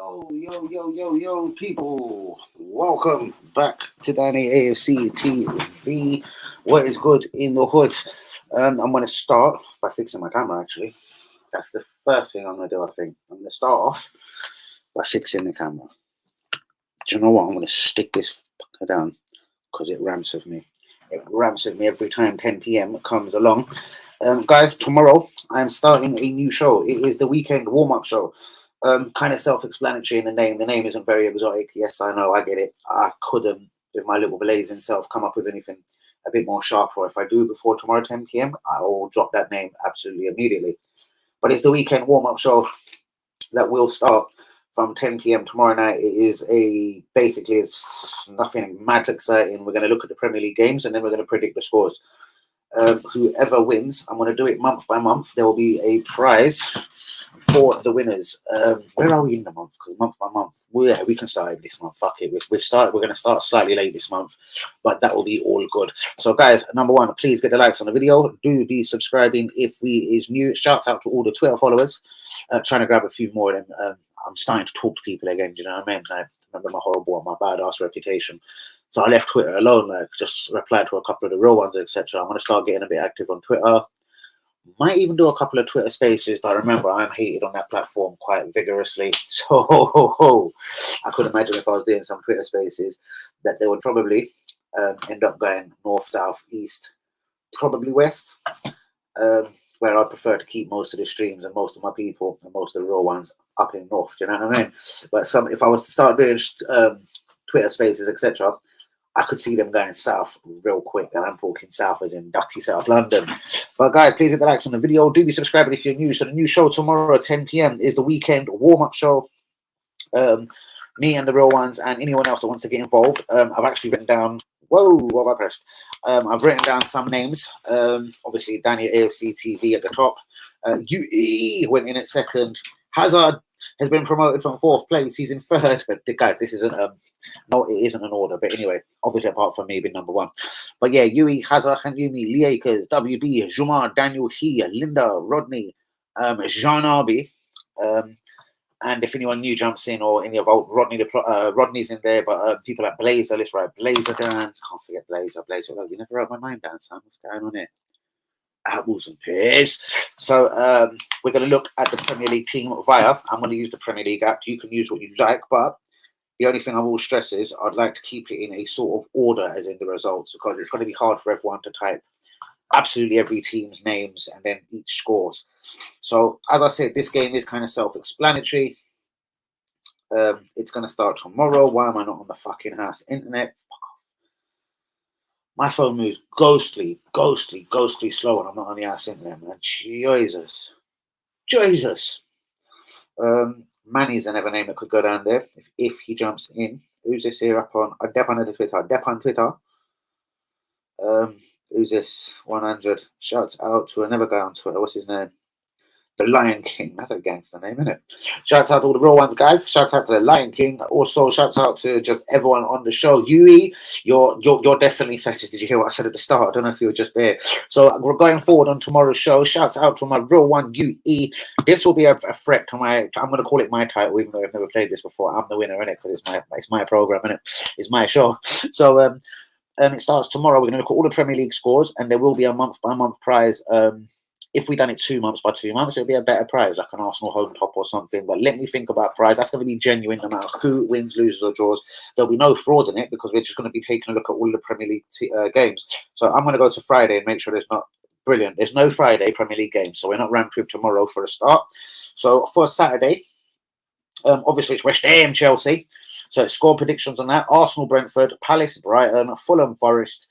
Yo, people. Welcome back to Danny AFC TV. What is good in the hood? I'm going to start by fixing my camera, actually. That's the first thing I'm going to do, I think. I'm going to start off by fixing the camera. Do you know what? I'm going to stick this fucker down because it ramps with me. It ramps with me every time 10 p.m. comes along. Guys, tomorrow I'm starting a new show. It is the weekend warm-up show. Kind of self-explanatory in the name. The name isn't very exotic. Yes, I know, I get it. I couldn't, with my little blazing self, come up with anything a bit more sharp. Or if I do before tomorrow 10 p.m., I will drop that name absolutely immediately. But it's the weekend warm-up show that will start from 10 p.m. tomorrow night. It is basically it's nothing mad exciting. We're going to look at the Premier League games and then we're going to predict the scores. Whoever wins, I'm going to do it month by month. There will be a prize for the winners. Where are we in the month? Because month by month, we can start this month. Fuck it, we've started. We're going to start slightly late this month, but that will be all good. So, guys, number one, please get the likes on the video. Do be subscribing if we is new. Shouts out to all the Twitter followers. Trying to grab a few more of them. I'm starting to talk to people again. Do you know what I mean? I remember my horrible and my badass reputation. So I left Twitter alone, like just replied to a couple of the real ones, etc. I'm going to start getting a bit active on Twitter. Might even do a couple of Twitter spaces, but remember, I'm hated on that platform quite vigorously. So I could imagine if I was doing some Twitter spaces that they would probably end up going north, south, east, probably west, where I prefer to keep most of the streams and most of my people and most of the real ones up in north. Do you know what I mean? But if I was to start doing Twitter spaces, etc., I could see them going south real quick, and I'm talking south as in dirty South London. But guys, please hit the likes on the video. Do be subscribing if you're new. So the new show tomorrow at 10 p.m. is the weekend warm-up show. Me and the real ones and anyone else that wants to get involved. I've actually written down. Whoa, what have I pressed? I've written down some names. Obviously, Danny AFC TV at the top. UE went in at second. Hazard has been promoted from 4th place. He's in 3rd. But guys, this isn't no, it isn't an order. But anyway, obviously apart from me being number 1. But yeah, Yui, Hazard, Hanyumi, Liakers, WB, Jumar, Daniel, He, Linda, Rodney, Jean Arby. And if anyone new jumps in or any of old Rodney's in there, but people like Blazer, let's write Blazer down. Can't forget Blazer. Oh, you never wrote my name down, Sam. What's going on here? Apples and pears. So we're going to look at the Premier League team via. I'm going to use the Premier League app. You can use what you like, but the only thing I will stress is I'd like to keep it in a sort of order as in the results, because it's going to be hard for everyone to type absolutely every team's names and then each scores. So as I said, this game is kind of self-explanatory. It's going to start tomorrow. Why am I not on the fucking house internet? My phone moves ghostly slow when I'm not on the house internet, man. Jesus. Manny's another name that could go down there if he jumps in. Who's this here up on Dep on Twitter. Who's this? 100. Shouts out to another guy on Twitter. What's his name? The Lion King. That's a gangster name, isn't it? Shouts out to all the real ones, guys. Shouts out to the Lion King. Also, shouts out to just everyone on the show. Yui, you're definitely excited. Did you hear what I said at the start? I don't know if you were just there. So we're going forward on tomorrow's show. Shouts out to my real one, Yui. This will be a threat to my. I'm going to call it my title, even though I've never played this before. I'm the winner, innit? Because it's my program, innit? It's my show. So it starts tomorrow. We're going to look at all the Premier League scores, and there will be a month-by-month prize. If we done it 2 months by 2 months, it'll be a better prize, like an Arsenal home top or something. But let me think about prize. That's going to be genuine, no matter who wins, loses, or draws. There'll be no fraud in it because we're just going to be taking a look at all the Premier League games. So I'm going to go to Friday and make sure there's not brilliant. There's no Friday Premier League games, so we're not ramped with tomorrow for a start. So for Saturday, obviously it's West Ham, Chelsea. So score predictions on that: Arsenal, Brentford, Palace, Brighton, Fulham, Forest.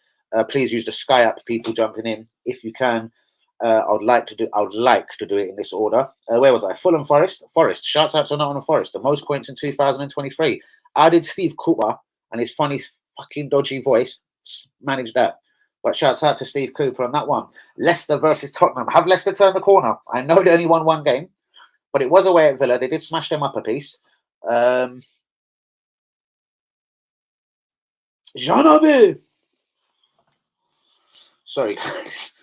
Please use the Sky app, people jumping in if you can. I would like to do it in this order. Where was I? Fulham, Forest. Shouts out to Nottingham Forest. The most points in 2023. How did Steve Cooper and his funny fucking dodgy voice manage that? But shouts out to Steve Cooper on that one. Leicester versus Tottenham. Have Leicester turned the corner? I know they only won 1 game, but it was away at Villa. They did smash them up a piece. Jean-Aubé. Sorry, guys.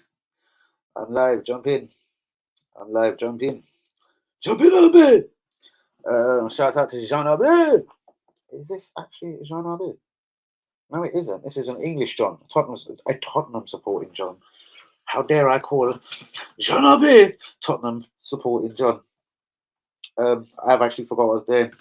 I'm live. Jump in. Jump in a bit. Shouts out to Jean Abu. Is this actually Jean Abu? No, it isn't. This is an English John. A Tottenham supporting John. How dare I call Jean Abu Tottenham supporting John? I've actually forgot what I was doing.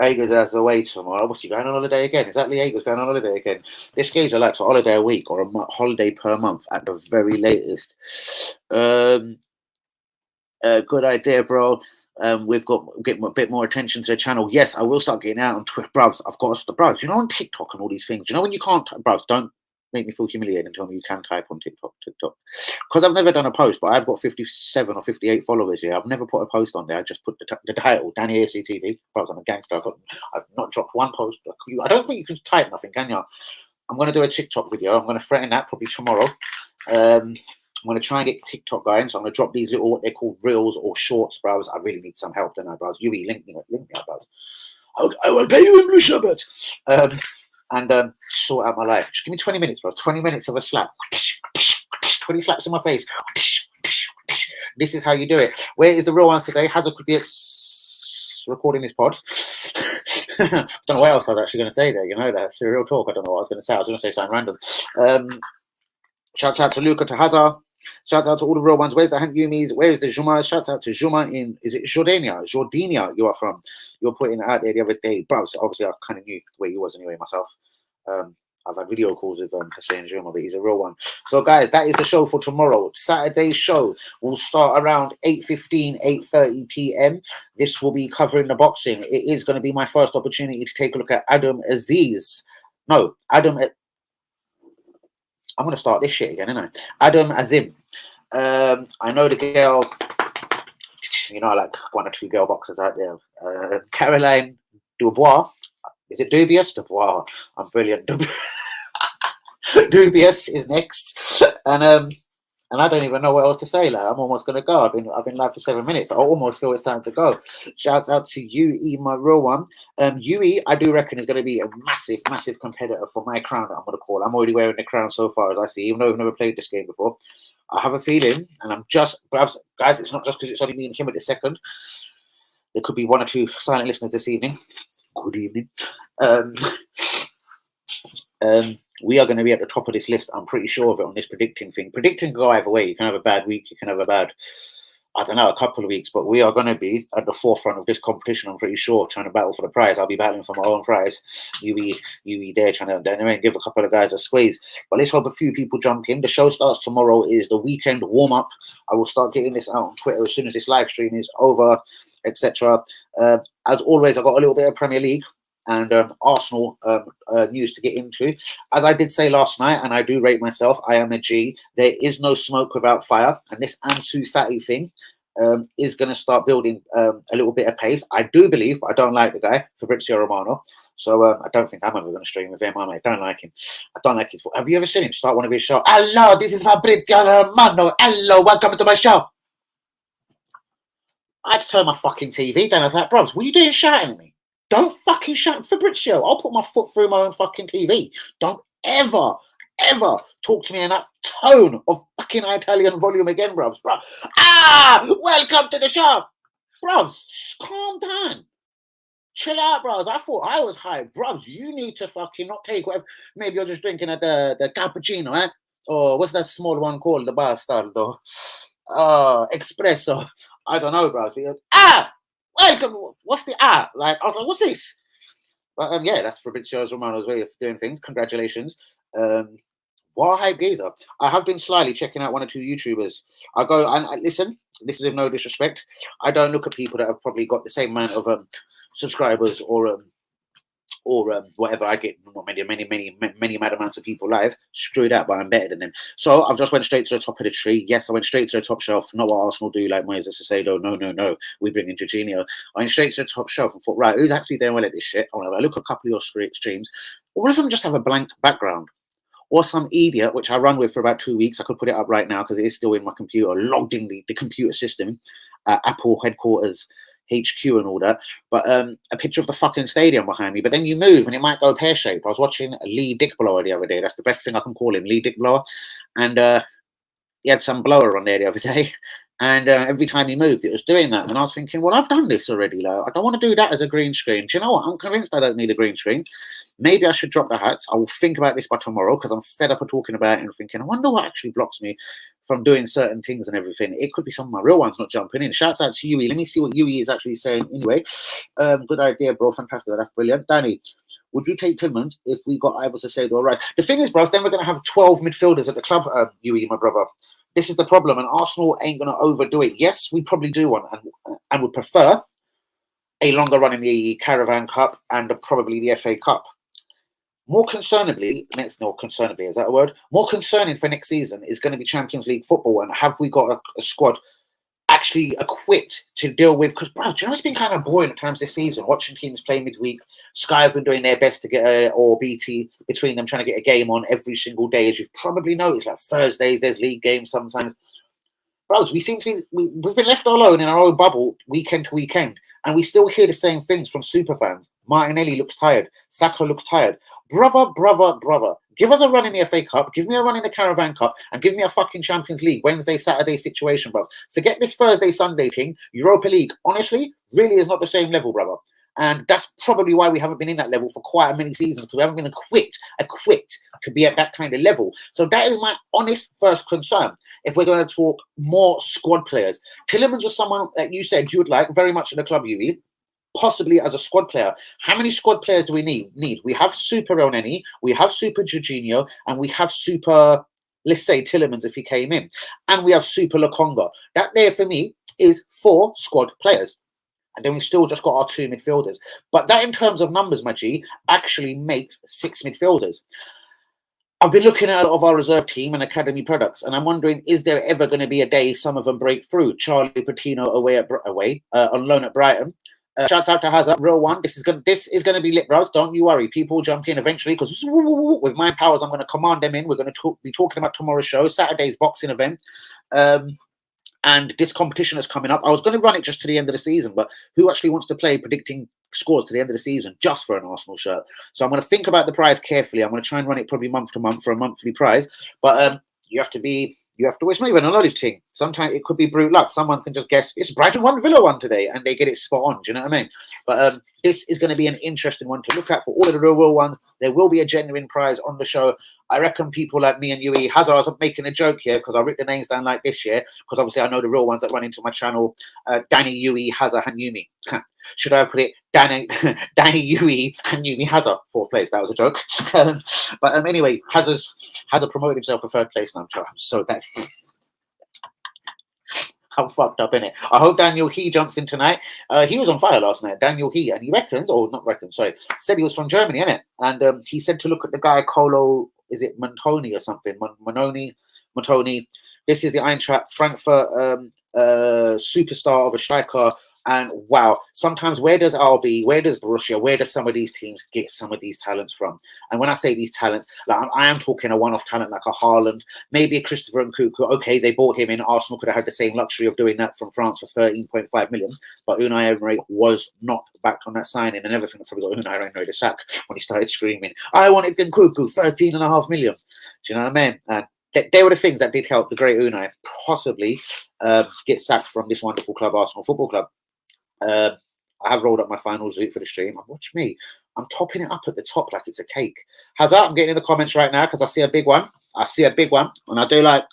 Agead has away tomorrow. What's he going on holiday again? Exactly, Agead's going on holiday again. This gauge likes a holiday a week or a holiday per month at the very latest. Good idea, bro. We've got getting a bit more attention to the channel. Yes, I will start getting out on Twitter, bruvs. I've got the bruvs. You know, on TikTok and all these things. You know when you can't, bruvs, don't make me feel humiliated and tell me you can type on TikTok. Because I've never done a post, but I've got 57 or 58 followers here. I've never put a post on there. I just put the title, Danny AFC TV. I'm a gangster. I've not dropped one post. I don't think you can type nothing, can you? I'm going to do a TikTok video. I'm going to threaten that probably tomorrow. I'm going to try and get TikTok going. So I'm going to drop these little, what they call reels or shorts, bros. I really need some help, don't I, bros? UE, link me up, bros. I will pay you English, Robert. And sort out my life. Just give me 20 minutes, bro. 20 minutes of a slap. 20 slaps in my face. This is how you do it. Where is the real one today? Hazard could be recording this pod. I don't know what else I was actually going to say there. You know, that's the real talk. I don't know what I was going to say. I was going to say something random. Shouts out to Luca, to Hazard. Shouts out to all the real ones. Where's the Hank Yumis? Where is the Juma? Shouts out to Juma in, is it Jordania? You are from. You were putting it out there the other day. Bro, so obviously I kind of knew where you was anyway myself. I've had video calls with Hussein Juma, but he's a real one. So guys, that is the show for tomorrow. Saturday's show will start around 8:15, 8:30 p.m. This will be covering the boxing. It is going to be my first opportunity to take a look at Adam Aziz. No, I'm going to start this shit again, ain't I? Adam Azim. I know the girl, you know, like one or two girl boxers out there. Caroline Dubois. Is it Dubious? Dubois. I'm brilliant. Dubious is next. And I don't even know what else to say. Like, I'm almost gonna go. I've been live for 7 minutes. I almost feel it's time to go. Shouts out to UE, my real one. UE, I do reckon is gonna be a massive competitor for my crown that I'm gonna call. I'm already wearing the crown so far as I see, even though I've never played this game before. I have a feeling, and I'm just, perhaps, guys, it's not just because it's only me and him at the second. There could be one or two silent listeners this evening. Good evening. We are going to be at the top of this list. I'm pretty sure of it on this predicting thing. Predicting can go either way. You can have a bad week. You can have a bad, I don't know, a couple of weeks. But we are going to be at the forefront of this competition, I'm pretty sure, trying to battle for the prize. I'll be battling for my own prize. You be there trying to give a couple of guys a squeeze. But let's hope a few people jump in. The show starts tomorrow. Is the weekend warm-up. I will start getting this out on Twitter as soon as this live stream is over, etc. As always, I've got a little bit of Premier League and Arsenal news to get into. As I did say last night, and I do rate myself, I am a G. There is no smoke without fire, and this Ansu Fati thing is going to start building a little bit of pace. I do believe, but I don't like the guy, Fabrizio Romano. So I don't think I'm ever going to stream with him. I don't like him. I don't like his. Have you ever seen him start one of his shows? Hello, this is Fabrizio Romano. Hello, welcome to my show. I had to turn my fucking TV down. I was like, bros, what are you doing shouting at me? Don't fucking shout, Fabrizio. I'll put my foot through my own fucking TV. Don't ever talk to me in that tone of fucking Italian volume again, bros. Bro. Welcome to the show. Bros, calm down. Chill out, bros. I thought I was high. Bros, you need to fucking not take whatever. Maybe you're just drinking at the cappuccino, eh? Or what's that small one called? The bastardo. Espresso. I don't know, bros. Welcome. What's the like? I was like, what's this? But yeah, that's Fabrizio Romano's way of doing things. Congratulations. What a hype geezer. I have been slyly checking out one or two YouTubers. I go and listen. This is with no disrespect. I don't look at people that have probably got the same amount of subscribers or whatever. I get many mad amounts of people live. Screw that, but I'm better than them. So I've just went straight to the top of the tree. Yes, I went straight to the top shelf. Not what Arsenal do, like Moises Caicedo. No. We bring in Jorginho. I went straight to the top shelf and thought, right, who's actually doing well at this shit? I look at a couple of your streams. All of them just have a blank background. Or some idiot, which I run with for about 2 weeks. I could put it up right now because it is still in my computer, logged in the computer system, Apple headquarters, HQ and all that, but a picture of the fucking stadium behind me. But then you move and it might go pear-shaped. I was watching Lee Dickblower the other day. That's the best thing I can call him, Lee Dickblower. And he had some blower on there the other day. And every time he moved, it was doing that. And I was thinking, well, I've done this already. Like, I don't want to do that as a green screen. Do you know what? I'm convinced I don't need a green screen. Maybe I should drop the hats. I will think about this by tomorrow because I'm fed up of talking about it and thinking, I wonder what actually blocks me from doing certain things and everything. It could be some of my real ones not jumping in. Shouts out to Yui. Let me see what Yui is actually saying anyway. Good idea, bro. Fantastic. That's brilliant. Danny, would you take Tillmans if we got Ivor to say all right? The thing is, bros, then we're going to have 12 midfielders at the club, Yui, my brother. This is the problem, and Arsenal ain't going to overdo it. Yes, we probably do want and would prefer a longer run in the Caravan Cup and probably the FA Cup. More concerningly, is that a word? More concerning for next season is going to be Champions League football, and have we got a squad actually equipped to deal with? Because, bro, do you know it's been kind of boring at times this season, watching teams play midweek. Sky have been doing their best to get or BT between them trying to get a game on every single day. As you've probably noticed, like Thursdays, there's league games sometimes. Bros, we seem to be, we've been left alone in our own bubble weekend to weekend, and we still hear the same things from super fans. Martinelli looks tired. Saka looks tired. Brother. Give us a run in the FA Cup, give me a run in the Caravan Cup, and give me a fucking Champions League Wednesday, Saturday situation, bros. Forget this Thursday, Sunday thing. Europa League, honestly, really is not the same level, brother. And that's probably why we haven't been in that level for quite many seasons, because we haven't been equipped to be at that kind of level. So that is my honest first concern. If we're going to talk more squad players, Tielemans was someone that you said you would like very much in the club, Yui. Possibly as a squad player. How many squad players do we need? We have Super Elneny, we have Super Jorginho, and we have Super, let's say, Tielemans if he came in. And we have Super Lokonga. That there for me is 4 squad players. And then we've still just got our 2 midfielders. But that in terms of numbers, my G, actually makes 6 midfielders. I've been looking at a lot of our reserve team and academy products, and I'm wondering, is there ever going to be a day some of them break through? Charlie Patino on loan at Brighton. Shouts out to Hazard, real one. This is gonna be lit, bros. Don't you worry. People jump in eventually because with my powers, I'm going to command them in. We're going to be talking about tomorrow's show, Saturday's boxing event, and this competition is coming up. I was going to run it just to the end of the season, but who actually wants to play predicting scores to the end of the season just for an Arsenal shirt? So I'm going to think about the prize carefully. I'm going to try and run it probably month to month for a monthly prize, but it's not even a knowledge thing. Sometimes it could be brute luck. Someone can just guess it's Brighton 1 Villa 1 today, and they get it spot on. Do you know what I mean? But this is going to be an interesting one to look at for all of the real ones. There will be a genuine prize on the show. I reckon people like me and Yui, Hazard, I was making a joke here because I wrote the names down like this year because obviously I know the real ones that run into my channel. Danny, Yui, Hazard, and Yumi. Should I have put it Danny, Yui, and Yumi Hazard 4th place? That was a joke. But anyway, Hazard promoted himself to 3rd place now. I'm so bad. I'm fucked up, innit? I hope Daniel He jumps in tonight. He was on fire last night, Daniel He, and he said he was from Germany, innit? And he said to look at the guy Colo, is it Montoni or something? Montoni. This is the Eintracht Frankfurt superstar of a striker. And wow, sometimes where does RB, where does Borussia, where does some of these teams get some of these talents from? And when I say these talents, like I am talking a one-off talent like a Haaland, maybe a Christopher Nkunku. Okay, they bought him in. Arsenal could have had the same luxury of doing that from France for 13.5 million. But Unai Emery was not backed on that signing, and everything probably got Unai Emery the sack when he started screaming, "I wanted Nkunku, 13.5 million." Do you know what I mean? And they were the things that did help the great Unai possibly get sacked from this wonderful club, Arsenal Football Club. I have rolled up my final zoot for the stream. Watch me. I'm topping it up at the top like it's a cake. Hazard, I'm getting in the comments right now because I see a big one. And I do like...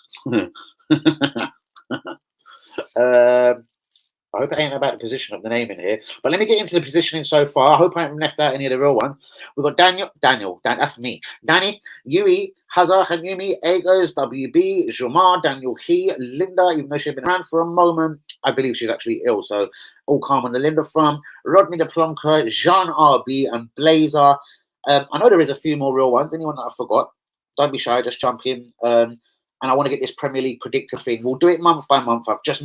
I hope it ain't about the position of the name in here. But let me get into the positioning so far. I hope I haven't left out any of the real ones. We've got Daniel, that's me. Danny, Yui, Hazard, Hanyumi, Agead, WB, Jomar, Daniel He, Linda, even though she's been around for a moment. I believe she's actually ill, so all calm on the Linda front. Rodney the Plonker, Jean RB, and Blazer. I know there is a few more real ones. Anyone that I forgot, don't be shy, just jump in. And I want to get this Premier League predictor thing. We'll do it month by month. I've got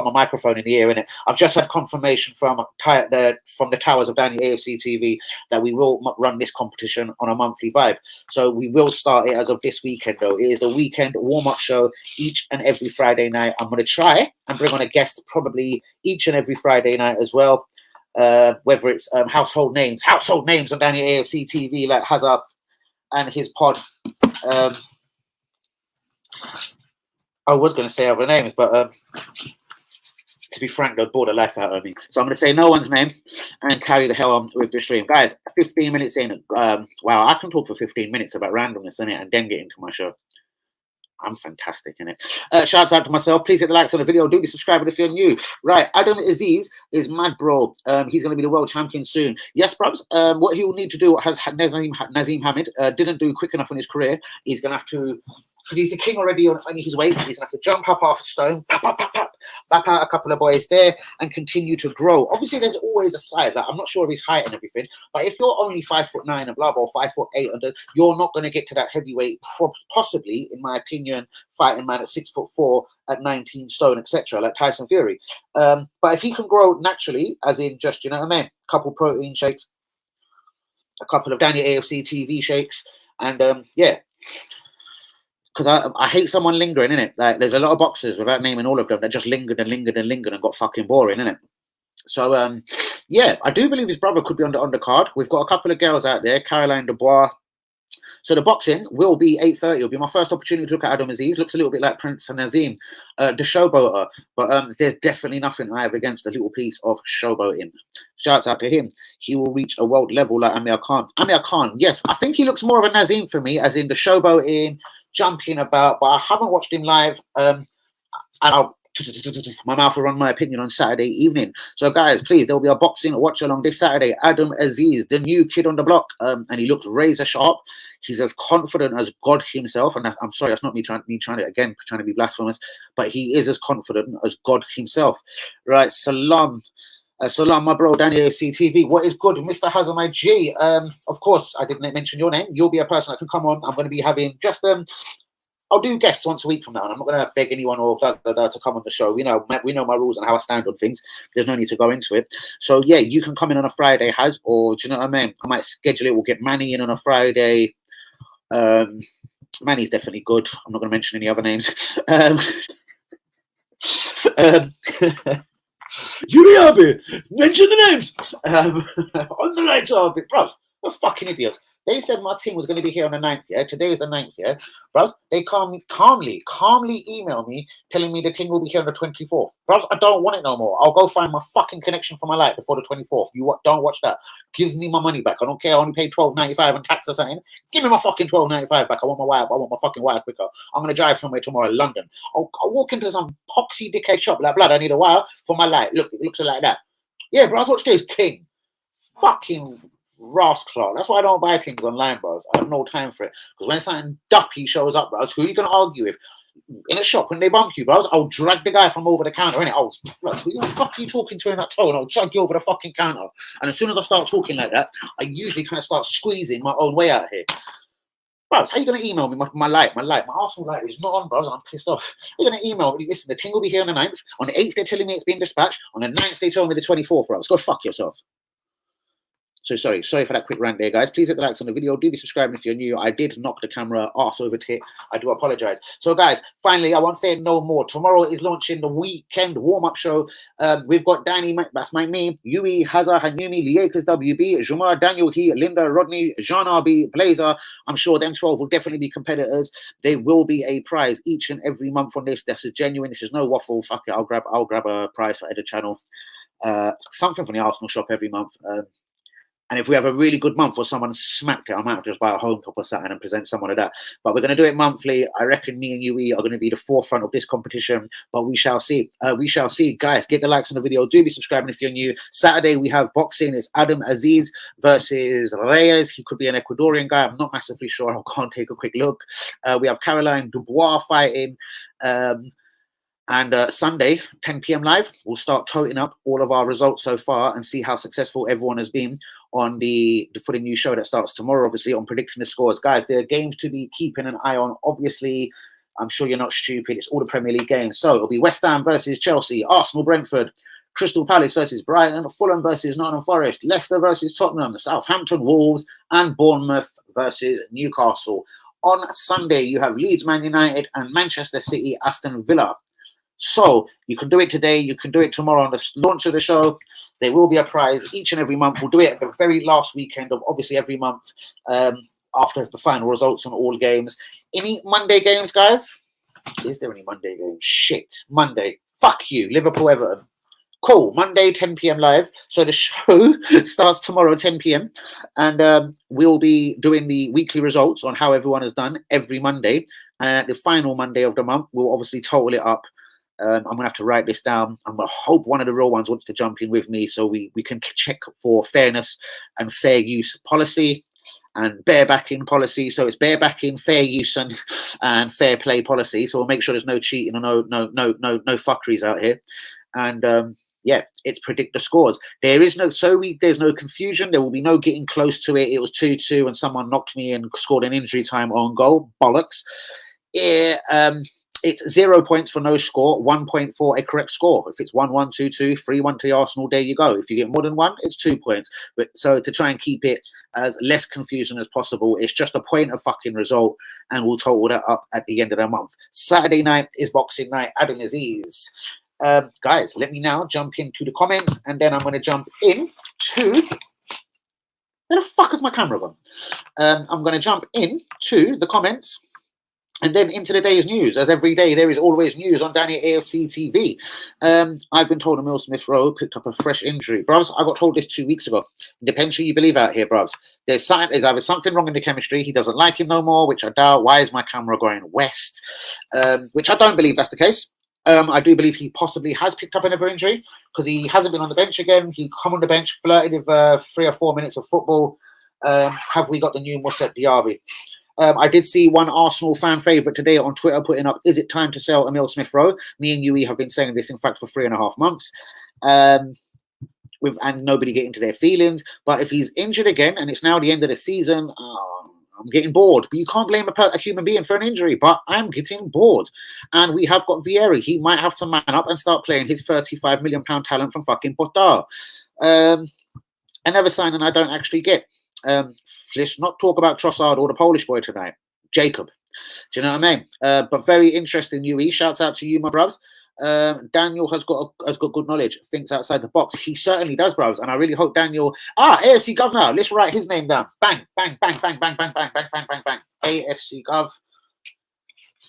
my microphone in the ear, innit? I've just had confirmation from the towers of Danny AFC TV that we will run this competition on a monthly vibe. So we will start it as of this weekend, though. It is the weekend warm-up show each and every Friday night. I'm going to try and bring on a guest probably each and every Friday night as well. Whether it's household names on Danny AFC TV like Hazard and his pod. I was going to say other names, but to be frank, they'll bore the life out of me. So I'm going to say no one's name and carry the hell on with the stream. Guys, 15 minutes in. Wow, I can talk for 15 minutes about randomness in it and then get into my show. I'm fantastic in it. Shouts out to myself. Please hit the likes on the video. Do be subscribing if you're new. Right, Adam Aziz is mad, bro. He's going to be the world champion soon. Yes, probs. What he will need to do, has Nazim Hamid didn't do quick enough in his career. He's going to have to, because he's the king already on his weight. He's going to have to jump up half a stone, back out a couple of boys there, and continue to grow. Obviously, there's always a size. Like, I'm not sure of his height and everything, but if you're only 5'9" and blah blah, 5'8", and you're not going to get to that heavyweight, possibly, in my opinion, fighting man at 6'4", at 19 stone, etc., like Tyson Fury. But if he can grow naturally, as in just, you know what I mean, a couple protein shakes, a couple of Danny AFC TV shakes, and yeah. Because I hate someone lingering, innit? Like, there's a lot of boxers, without naming all of them, that just lingered and lingered and lingered and got fucking boring, innit? So, yeah, I do believe his brother could be on the undercard. We've got a couple of girls out there, Caroline Dubois. So the boxing will be 8:30. It'll be my first opportunity to look at Adam Aziz. Looks a little bit like Prince and Nazim, the showboater. But there's definitely nothing I have against a little piece of showboating. Shouts out to him. He will reach a world level like Amir Khan. Amir Khan, yes, I think he looks more of a Nazim for me, as in the showboating, jumping about. But I haven't watched him live. And my mouth will run my opinion on Saturday evening. So, guys, please, there'll be a boxing watch along this Saturday. Adam Aziz, the new kid on the block, and he looks razor sharp. He's as confident as God himself, and I'm sorry, that's not me trying to be blasphemous, but he is as confident as God himself. Right, salam, my bro, Danny AFC TV. What is good, Mr. Hazam IG? Of course, I didn't mention your name. You'll be a person that can come on. I'm going to be having just I'll do guests once a week from now, and I'm not going to beg anyone or to come on the show. We know my rules and how I stand on things. There's no need to go into it. So, yeah, you can come in on a Friday, Haz, or do you know what I mean? I might schedule it. We'll get Manny in on a Friday. Manny's definitely good. I'm not going to mention any other names. Yuri, mention the names. On the lights, bro. They're fucking idiots. They said my team was going to be here on the 9th, yeah? Today is the 9th, yeah? Bros, they calmly email me telling me the team will be here on the 24th. Bros, I don't want it no more. I'll go find my fucking connection for my life before the 24th. You don't watch that. Give me my money back. I don't care. I only paid $12.95 and tax or something. Give me my fucking $12.95 back. I want my wire. I want my fucking wire quicker. I'm going to drive somewhere tomorrow in London. I'll walk into some poxy dickhead shop like, blood, I need a wire for my light. Look, it looks like that. Yeah, bros, watch this. King. Fucking rascal. That's why I don't buy things online, bros. I have no time for it. Because when something duppy shows up, bros, who are you going to argue with? In a shop, when they bump you, bros, I'll drag the guy from over the counter, innit? Oh, bros, who the fuck are you talking to in that tone? I'll drag you over the fucking counter. And as soon as I start talking like that, I usually kind of start squeezing my own way out here. Bros, how are you going to email me my light? My Arsenal light is not on, bros. I'm pissed off. You're going to email me, listen, the team will be here on the 9th. On the 8th, they're telling me it's being dispatched. On the 9th, they told me the 24th, bros. Go fuck yourself. So sorry for that quick rant there, guys. Please hit the likes on the video. Do be subscribing if you're new. I did knock the camera arse over tit. I do apologize. So, guys, finally, I won't say no more. Tomorrow is launching the weekend warm-up show. We've got Danny, that's my name, Yui, Hazza, Hanyumi, Liekas WB, Jumar, Daniel He, Linda, Rodney, Jean RB, Blazer. I'm sure them 12 will definitely be competitors. There will be a prize each and every month on this. This is genuine. This is no waffle. Fuck it. I'll grab a prize for Edda Channel. Something from the Arsenal shop every month. And if we have a really good month or someone smacked it, I might just buy a home cup or something and present someone of that. But we're going to do it monthly. I reckon me and Yui are going to be the forefront of this competition, but we shall see. We shall see. Guys, get the likes on the video. Do be subscribing if you're new. Saturday, we have boxing. It's Adam Aziz versus Reyes. He could be an Ecuadorian guy. I'm not massively sure. I'll go and take a quick look. We have Caroline Dubois fighting. And Sunday, 10 p.m. live, we'll start toting up all of our results so far and see how successful everyone has been on for the new show that starts tomorrow, obviously, on predicting the scores. Guys, there are games to be keeping an eye on. Obviously, I'm sure you're not stupid. It's all the Premier League games. So it'll be West Ham versus Chelsea, Arsenal, Brentford, Crystal Palace versus Brighton, Fulham versus Nottingham Forest, Leicester versus Tottenham, Southampton, Wolves, and Bournemouth versus Newcastle. On Sunday, you have Leeds, Man United, and Manchester City, Aston Villa. So you can do it today. You can do it tomorrow on the launch of the show. There will be a prize each and every month. We'll do it at the very last weekend of obviously every month after the final results on all games. Any Monday games, guys? Is there any Monday game? Shit. Monday. Fuck you. Liverpool Everton. Cool. Monday, 10 p.m. live. So the show starts tomorrow, 10 p.m. And we'll be doing the weekly results on how everyone has done every Monday. And the final Monday of the month, we'll obviously total it up. I'm going to have to write this down. I'm going to hope one of the real ones wants to jump in with me so we can check for fairness and fair use policy and barebacking policy. So it's barebacking, fair use, and fair play policy. So we'll make sure there's no cheating or no fuckeries out here. And yeah, it's predict the scores. There's no confusion. There will be no getting close to it. It was 2-2 and someone knocked me and scored an injury time on goal. Bollocks. It's 0 points for no score, 1 point for a correct score. If it's 1-1, 2-2, 3-1 to Arsenal, there you go. If you get more than one, it's 2 points. But so to try and keep it as less confusing as possible, it's just a point of fucking result, and we'll total that up at the end of the month. Saturday night is Boxing Night. Adam Aziz. Guys, let me now jump into the comments, and then I'm going to jump in to... Where the fuck is my camera gone? I'm going to jump into the comments and then into the day's news. As every day, there is always news on Danny AFC TV. I've been told Emil Smith Rowe picked up a fresh injury. Bruvs, I got told this 2 weeks ago. It depends who you believe out here, bruvs. There's either something wrong in the chemistry. He doesn't like him no more, which I doubt. Why is my camera going west? Which I don't believe that's the case. I do believe he possibly has picked up another injury because he hasn't been on the bench again. He come on the bench, flirted with 3 or 4 minutes of football. Have we got the new Moussa Diaby? I did see one Arsenal fan favourite today on Twitter putting up, is it time to sell Emil Smith Rowe? Me and Yui have been saying this, in fact, for 3.5 months. And nobody getting into their feelings. But if he's injured again and it's now the end of the season, I'm getting bored. But you can't blame a human being for an injury. But I'm getting bored. And we have got Vieira. He might have to man up and start playing his £35 million talent from fucking Porto. Another signing I don't actually get. Let's not talk about Trossard or the Polish boy tonight. Jacob. Do you know what I mean? But very interesting, UE. Shouts out to you, my bruvs. Daniel has got good knowledge, thinks outside the box. He certainly does, bruvs. And I really hope Daniel... AFC Governor. Let's write his name down. Bang, bang, bang, bang, bang, bang, bang, bang, bang, bang, bang. AFC Gov.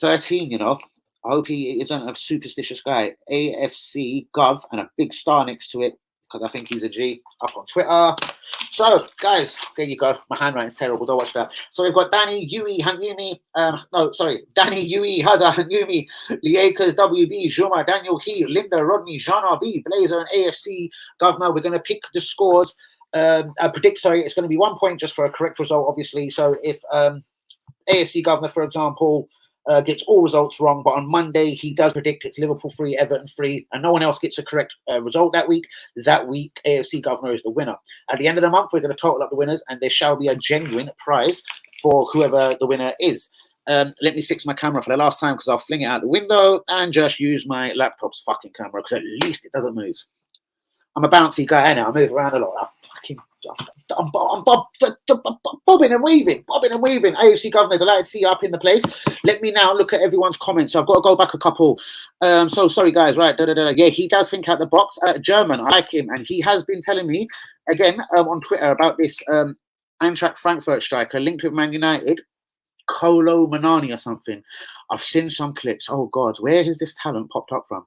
13, you know. I hope he isn't a superstitious guy. AFC Gov and a big star next to it, because I think he's a G, up on Twitter. So, guys, there you go. My handwriting's terrible. Don't watch that. So we've got Danny, Yui, Hanyumi. Danny, Yui, Haza, Hanyumi, Liekas, WB, Juma, Daniel, He, Linda, Rodney, Jean RB, Blazer, and AFC Governor. We're going to pick the scores. It's going to be 1 point just for a correct result, obviously. So if AFC Governor, for example, gets all results wrong, but on Monday he does predict it's Liverpool 3, Everton 3, and no one else gets a correct result that week. That week, AFC Governor is the winner. At the end of the month, we're going to total up the winners, and there shall be a genuine prize for whoever the winner is. Let me fix my camera for the last time because I'll fling it out the window and just use my laptop's fucking camera because at least it doesn't move. I'm a bouncy guy, innit? I move around a lot. I'm bobbing and weaving. AFC Governor, delighted to see you up in the place. Let me now look at everyone's comments. So I've got to go back a couple. So sorry, guys. Right. Yeah, he does think out the box. German, I like him. And he has been telling me, again, on Twitter about this Eintracht Frankfurt striker linked with Man United, Kolo Manani or something. I've seen some clips. Oh, God. Where has this talent popped up from?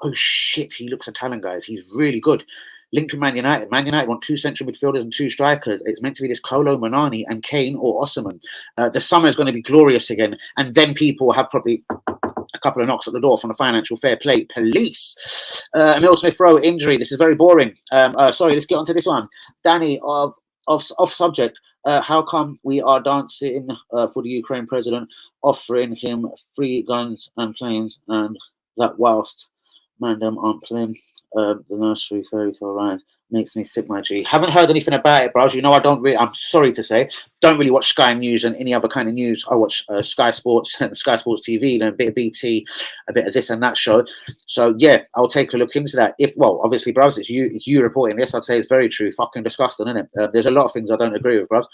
Oh, shit. He looks a talent, guys. He's really good. Linked to Man United. Man United want 2 central midfielders and 2 strikers. It's meant to be this Kolo Manani and Kane or Osimhen. The summer is going to be glorious again. And then people have probably a couple of knocks at the door from the financial fair play police. Emil Smith Rowe injury. This is very boring. Sorry, let's get on to this one. Danny, off subject. How come we are dancing for the Ukraine president, offering him free guns and planes, and that whilst Mandem aren't playing the nursery fairy tale rhymes? Makes me sick, my G. Haven't heard anything about it, bros. You know, I'm sorry to say, don't really watch Sky News and any other kind of news. I watch Sky Sports and Sky Sports TV, and a bit of BT, a bit of this and that show. So yeah, I'll take a look into that. Obviously, bros, it's you reporting this. I'd say it's very true. Fucking disgusting, isn't it? There's a lot of things I don't agree with, bros.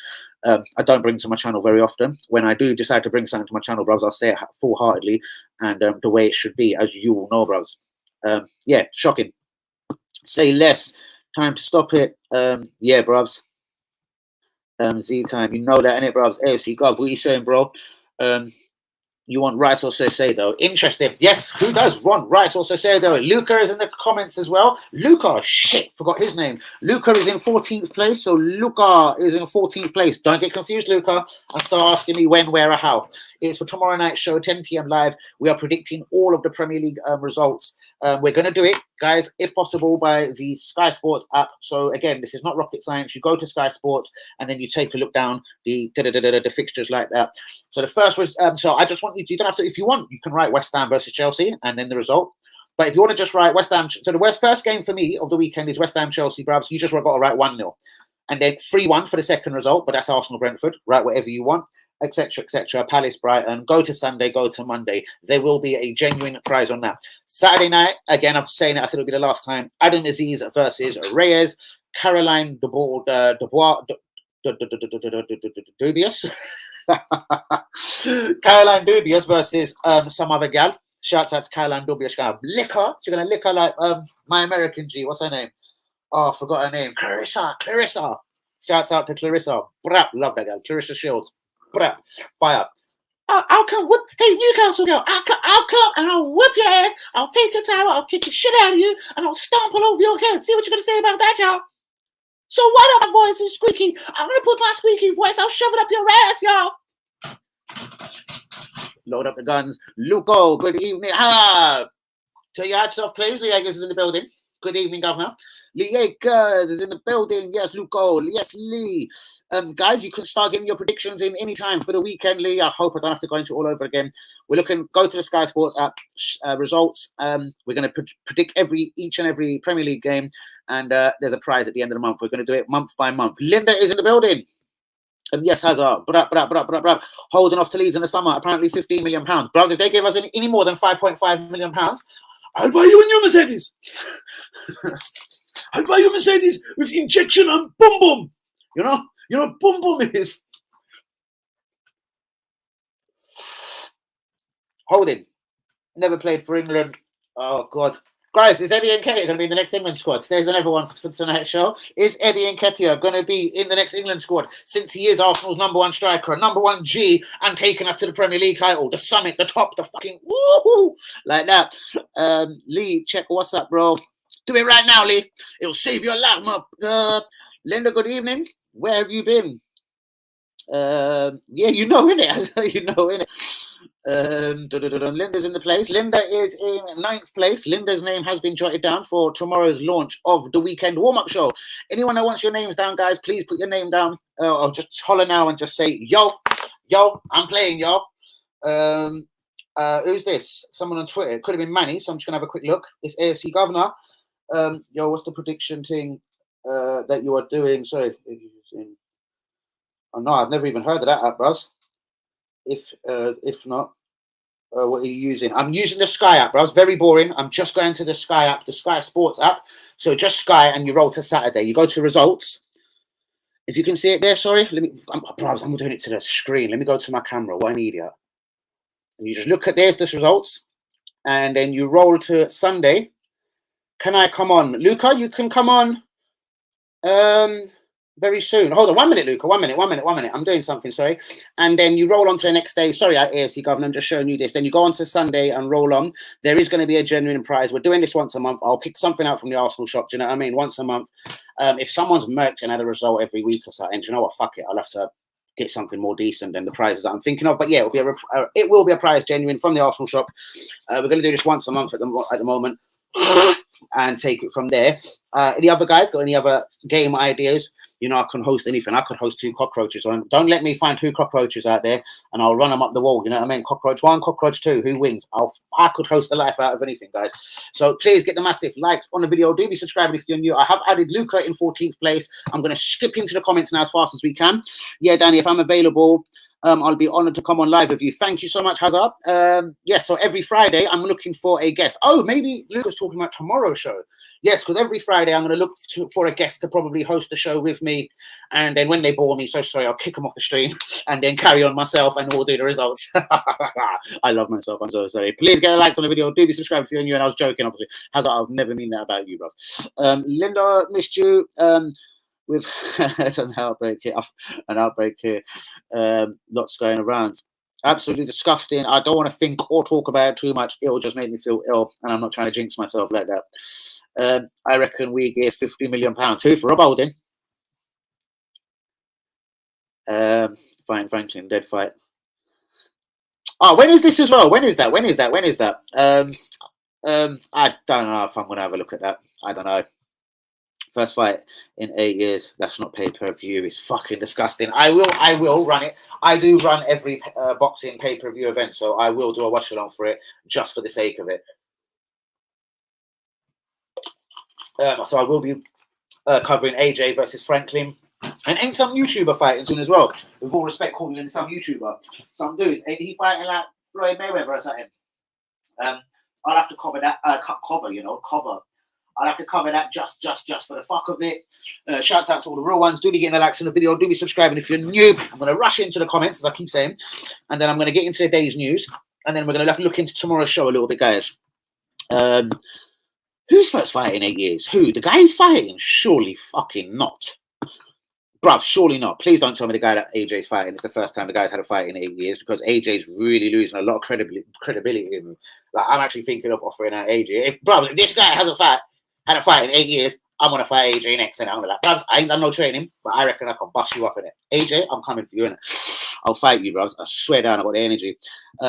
I don't bring to my channel very often. When I do decide to bring something to my channel, bros, I'll say it full-heartedly and the way it should be, as you all know, bros. Yeah, shocking. Say less. Time to stop it. Yeah, bruvs. Z time. You know that, innit, bruvs? AFC Gov, what are you saying, bro? You want Rice or Sosado? Interesting. Yes, who does want Rice or Sosado? Luca is in the comments as well. Luca, shit, forgot his name. Luca is in 14th place, so Luca is in 14th place. Don't get confused, Luca, and start asking me when, where, or how. It's for tomorrow night's show, 10 p.m. live. We are predicting all of the Premier League results. We're going to do it, guys, if possible, by the Sky Sports app. So, again, this is not rocket science. You go to Sky Sports, and then you take a look down the fixtures like that. So the first was, so I just want you don't have to, if you want, you can write West Ham versus Chelsea and then the result. But if you want to just write West Ham, so the first game for me of the weekend is West Ham Chelsea, Brabs. You just got to write 1-0. And then 3-1 for the second result, but that's Arsenal Brentford. Write whatever you want, etc., etc. Palace Brighton. Go to Sunday, go to Monday. There will be a genuine prize on that. Saturday night, again, I'm saying it, I said it'll be the last time. Adam Aziz versus Reyes. Caroline Dubious. Caroline Dubious versus some other gal. Shouts out to Caroline Dubious. Liquor. She's gonna liquor like my American G. What's her name? Oh, I forgot her name. Clarissa. Shouts out to Clarissa. Brap. Love that gal. Clarissa Shields. Brap. Fire. I'll come whip. Hey, Newcastle girl. I'll come and I'll whip your ass. I'll take your towel. I'll kick the shit out of you and I'll stomp all over your head. See what you're gonna say about that, y'all? So what up, my voice is squeaky? I'm going to put my squeaky voice. I'll shove it up your ass, y'all. Load up the guns. Luco, good evening. Tell your hats off, please. Lee Agead is in the building. Good evening, Governor. Lee Agead is in the building. Yes, Luco. Yes, Lee. Guys, you can start getting your predictions in any time for the weekend, Lee. I hope I don't have to go into it all over again. We're looking, go to the Sky Sports app, results. We're going to predict each and every Premier League game. And there's a prize at the end of the month. We're going to do it month by month. Linda is in the building. Yes, Hazard. Holding off to Leeds in the summer. Apparently £15 million. Bros, if they gave us any more than £5.5 million, I'll buy you a new Mercedes. I'll buy you a Mercedes with injection and boom boom. You know boom boom is. Holding. Never played for England. Oh, God. Guys, is Eddie Nketiah going to be in the next England squad? There's another one for tonight's show. Is Eddie Nketiah going to be in the next England squad since he is Arsenal's #1 striker, #1 G, and taking us to the Premier League title, the summit, the top, the fucking woohoo, like that? Lee, check what's up, bro. Do it right now, Lee. It'll save your life, Linda, good evening. Where have you been? Yeah, you know, innit? You know, innit? Linda's in the place. Linda is in 9th place. Linda's name has been jotted down for tomorrow's launch of the weekend warm-up show. Anyone that wants your names down, guys, please put your name down, or just holler now and just say, yo, I'm playing, yo. Who's this? Someone on Twitter. It could have been Manny, so I'm just gonna have a quick look. It's AFC Governor. Yo, what's the prediction thing that you are doing? Sorry. Oh no, I've never even heard of that app, bros. If not, what are you using? I'm using the Sky app, bros. Very boring. I'm just going to the Sky app, the Sky Sports app. So just Sky, and you roll to Saturday. You go to results. If you can see it there, sorry. Bros, I'm doing it to the screen. Let me go to my camera. What an idiot. And you just look at there's the results, and then you roll to Sunday. Can I come on, Luca? You can come on. Very soon. Hold on 1 minute, Luca. 1 minute. I'm doing something, sorry. And then you roll on to the next day. Sorry, AFC Governor, I'm just showing you this. Then you go on to Sunday and roll on. There is going to be a genuine prize. We're doing this once a month. I'll pick something out from the Arsenal shop. Do you know what I mean? Once a month. If someone's merch and had a result every week or something, do you know what? Fuck it. I'll have to get something more decent than the prizes that I'm thinking of. But yeah, it will be a prize genuine from the Arsenal shop. We're going to do this once a month at the moment. And take it from there. Any other guys got any other game ideas? You know, I can host anything. I could host 2 cockroaches. Don't let me find 2 cockroaches out there and I'll run them up the wall. You know what I mean? Cockroach 1, cockroach 2. Who wins? I could host the life out of anything, guys. So please get the massive likes on the video. Do be subscribed if you're new. I have added Luca in 14th place. I'm going to skip into the comments now as fast as we can. Yeah, Danny, if I'm available, I'll be honored to come on live with you. Thank you so much, Hazard. Yes, so every Friday, I'm looking for a guest. Oh, maybe Luca's talking about tomorrow's show. Yes, because every Friday, I'm going to look for a guest to probably host the show with me. And then when they bore me, so sorry, I'll kick them off the stream and then carry on myself and we'll do the results. I love myself. I'm so sorry. Please get a like on the video. Do be subscribed if you're new. And I was joking, obviously. Hazard, I'll never mean that about you, bro. Linda, missed you. With an outbreak here, lots going around. Absolutely disgusting. I don't want to think or talk about it too much. It'll just make me feel ill, and I'm not trying to jinx myself like that. I reckon we give £50 million. Who for Rob Holding? Fine, Franklin, dead fight. Oh, when is this as well? When is that? I don't know if I'm going to have a look at that. I don't know. First fight in 8 years. That's not pay-per-view. It's fucking disgusting. I will run it. I do run every boxing pay-per-view event, so I will do a watch-along for it just for the sake of it. So I will be covering AJ versus Franklin. And ain't some YouTuber fighting soon as well. With all respect, calling him some YouTuber. Some dude. Ain't he fighting like Floyd Mayweather or something? I'll have to cover that. Cover. I'll have to cover that just for the fuck of it. Shouts out to all the real ones. Do be getting the likes on the video. Do be subscribing if you're new. I'm going to rush into the comments, as I keep saying. And then I'm going to get into the day's news. And then we're going to look into tomorrow's show a little bit, guys. Who's first fight in 8 years? Who? The guy he's fighting? Surely fucking not. Bruv, surely not. Please don't tell me the guy that AJ's fighting. It's the first time the guy's had a fight in 8 years, because AJ's really losing a lot of credibility in him. Like, I'm actually thinking of offering out AJ. If this guy had a fight in 8 years, I'm going to fight AJ next. And I'm going to be like, bruv, I ain't done no training, but I reckon I can bust you up in it. AJ, I'm coming for you, innit? I'll fight you, bruv. I swear down, I've got the energy.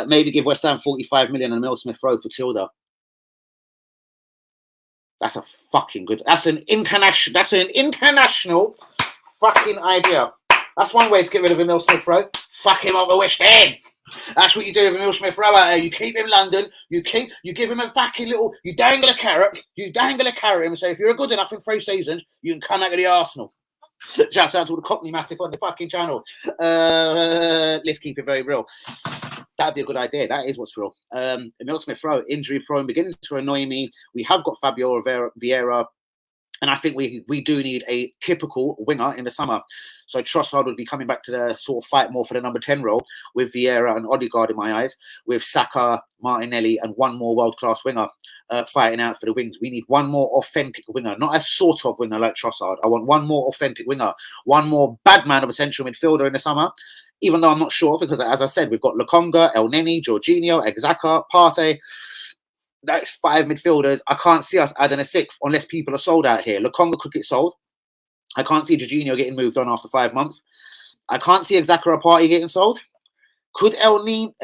Maybe give West Ham 45 million and Emil Smith Rowe for Tilda. That's a fucking good. That's an international fucking idea. That's one way to get rid of Emil Smith Rowe. Fuck him over West Ham. That's what you do with Emil Smith Rowe out there. You keep him London. You give him a fucking little. You dangle a carrot. And say, if you're good enough in 3 seasons, you can come out of the Arsenal. Shouts out to all the Cockney Massive on the fucking channel. Let's keep it very real. That'd be a good idea. That is what's real. Emil Smith Rowe, injury prone, beginning to annoy me. We have got Fabio Vieira. And I think we do need a typical winger in the summer. So Trossard would be coming back to the sort of fight more for the number 10 role, with Vieira and Odegaard in my eyes, with Saka, Martinelli, and one more world-class winger fighting out for the wings. We need one more authentic winger, not a sort of winger like Trossard. I want one more authentic winger, one more bad man of a central midfielder in the summer, even though I'm not sure, because as I said, we've got Lokonga, El Neni, Jorginho, Exaka, Partey. That's 5 midfielders. I can't see us adding a 6th unless people are sold out here. Lokonga could get sold. I can't see Jorginho getting moved on after 5 months. I can't see Exaka or Partey getting sold. Could El Jorginho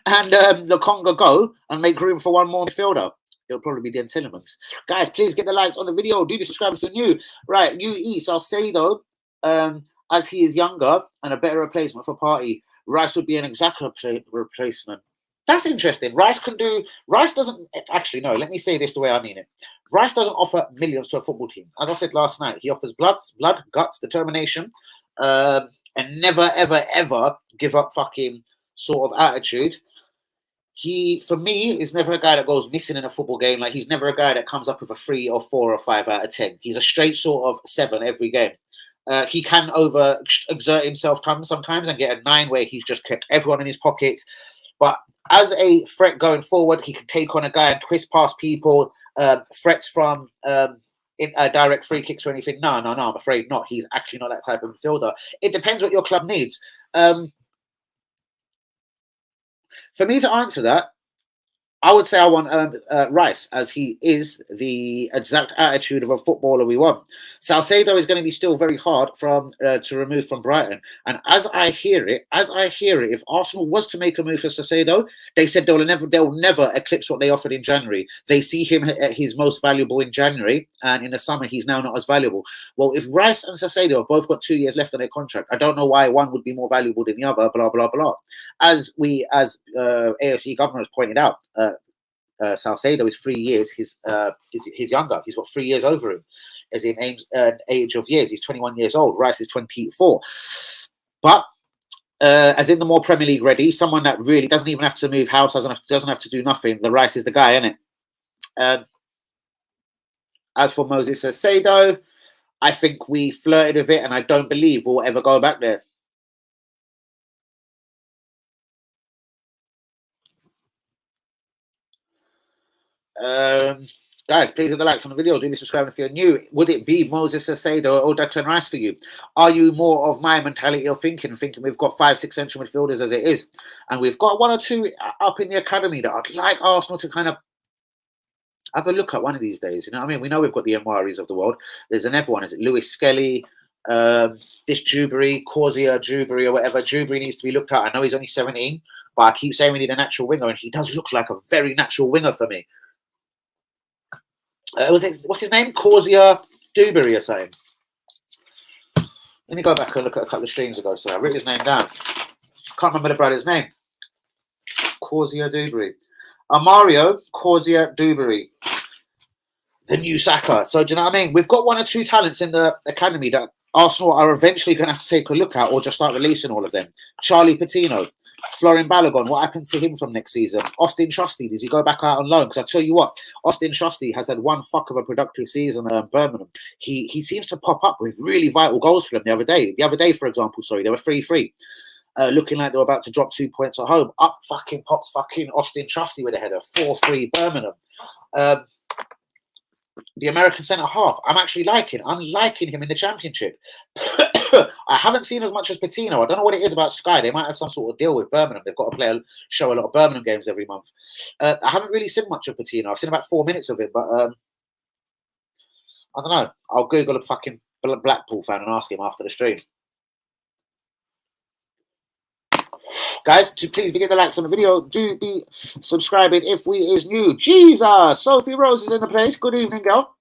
and Lokonga go and make room for one more midfielder? It'll probably be Dan Tillemans. Guys, please get the likes on the video. Do the subscribe if you're new. Right, UE. So I'll say though, as he is younger and a better replacement for Partey, Rice would be an Exaka replacement. That's interesting. Rice doesn't actually, no, let me say this the way I mean it. Rice doesn't offer millions to a football team. As I said last night, he offers blood, guts, determination, and never, ever, ever give up fucking sort of attitude. He, for me, is never a guy that goes missing in a football game. Like, he's never a guy that comes up with a 3 or 4 or 5 out of 10. He's a straight sort of 7 every game. He can exert himself sometimes and get a 9 where he's just kept everyone in his pockets. But as a threat going forward, he can take on a guy and twist past people, threats from direct free kicks or anything. No, I'm afraid not. He's actually not that type of midfielder. It depends what your club needs. For me to answer that, I would say I want Rice, as he is the exact attitude of a footballer we want. Salcedo is going to be still very hard to remove from Brighton. And as I hear it, if Arsenal was to make a move for Salcedo, they said they'll never eclipse what they offered in January. They see him at his most valuable in January, and in the summer he's now not as valuable. Well, if Rice and Salcedo have both got 2 years left on their contract, I don't know why one would be more valuable than the other. Blah blah blah. As AFC governor has pointed out. Salcedo is 3 years. He's younger. He's got 3 years over him, as in age of years. He's 21 years old. Rice is 24. But as in the more Premier League ready, someone that really doesn't even have to move house, doesn't have to do nothing. The Rice is the guy, isn't it? As for Moses Salcedo, I think we flirted with it, and I don't believe we'll ever go back there. Guys, please hit the likes on the video. Do be subscribing if you're new. Would it be Moses Caicedo or Declan Rice for you? Are you more of my mentality of thinking we've got 5-6 central midfielders as it is, and we've got 1 or 2 up in the academy that I'd like Arsenal to kind of have a look at one of these days. You know what I mean? We know we've got the Mwaris of the world. There's another one. Is it Lewis Skelly? This Dewberry, Corsia, Dewberry, or whatever. Dewberry needs to be looked at. I know he's only 17, but I keep saying we need a natural winger, and he does look like a very natural winger for me. What's his name? Corsia Dewberry or something. Let me go back and look at a couple of streams ago. So I wrote his name down. Can't remember the brother's name. Corsia Dewberry. Mario Corsia Dewberry. The new Saka. So do you know what I mean? We've got 1 or 2 talents in the academy that Arsenal are eventually going to have to take a look at, or just start releasing all of them. Charlie Patino. Florin Balogun, what happens to him from next season? Austin Shosty, does he go back out on loan? Because I tell you what, Austin Shosty has had one fuck of a productive season at Birmingham. He seems to pop up with really vital goals for them the other day. The other day, for example, they were 3-3. Looking like they were about to drop 2 points at home. Up fucking pops fucking Austin Shosty with a header. 4-3 Birmingham. The American centre-half, I'm actually liking. I'm liking him in the Championship. I haven't seen as much as Patino. I don't know what it is about Sky. They might have some sort of deal with Birmingham. They've got to show a lot of Birmingham games every month. I haven't really seen much of Patino. I've seen about 4 minutes of it, but I don't know. I'll Google a fucking Blackpool fan and ask him after the stream. Guys, please begin the likes on the video. Do be subscribing if we is new. Jesus! Sophie Rose is in the place. Good evening, girl.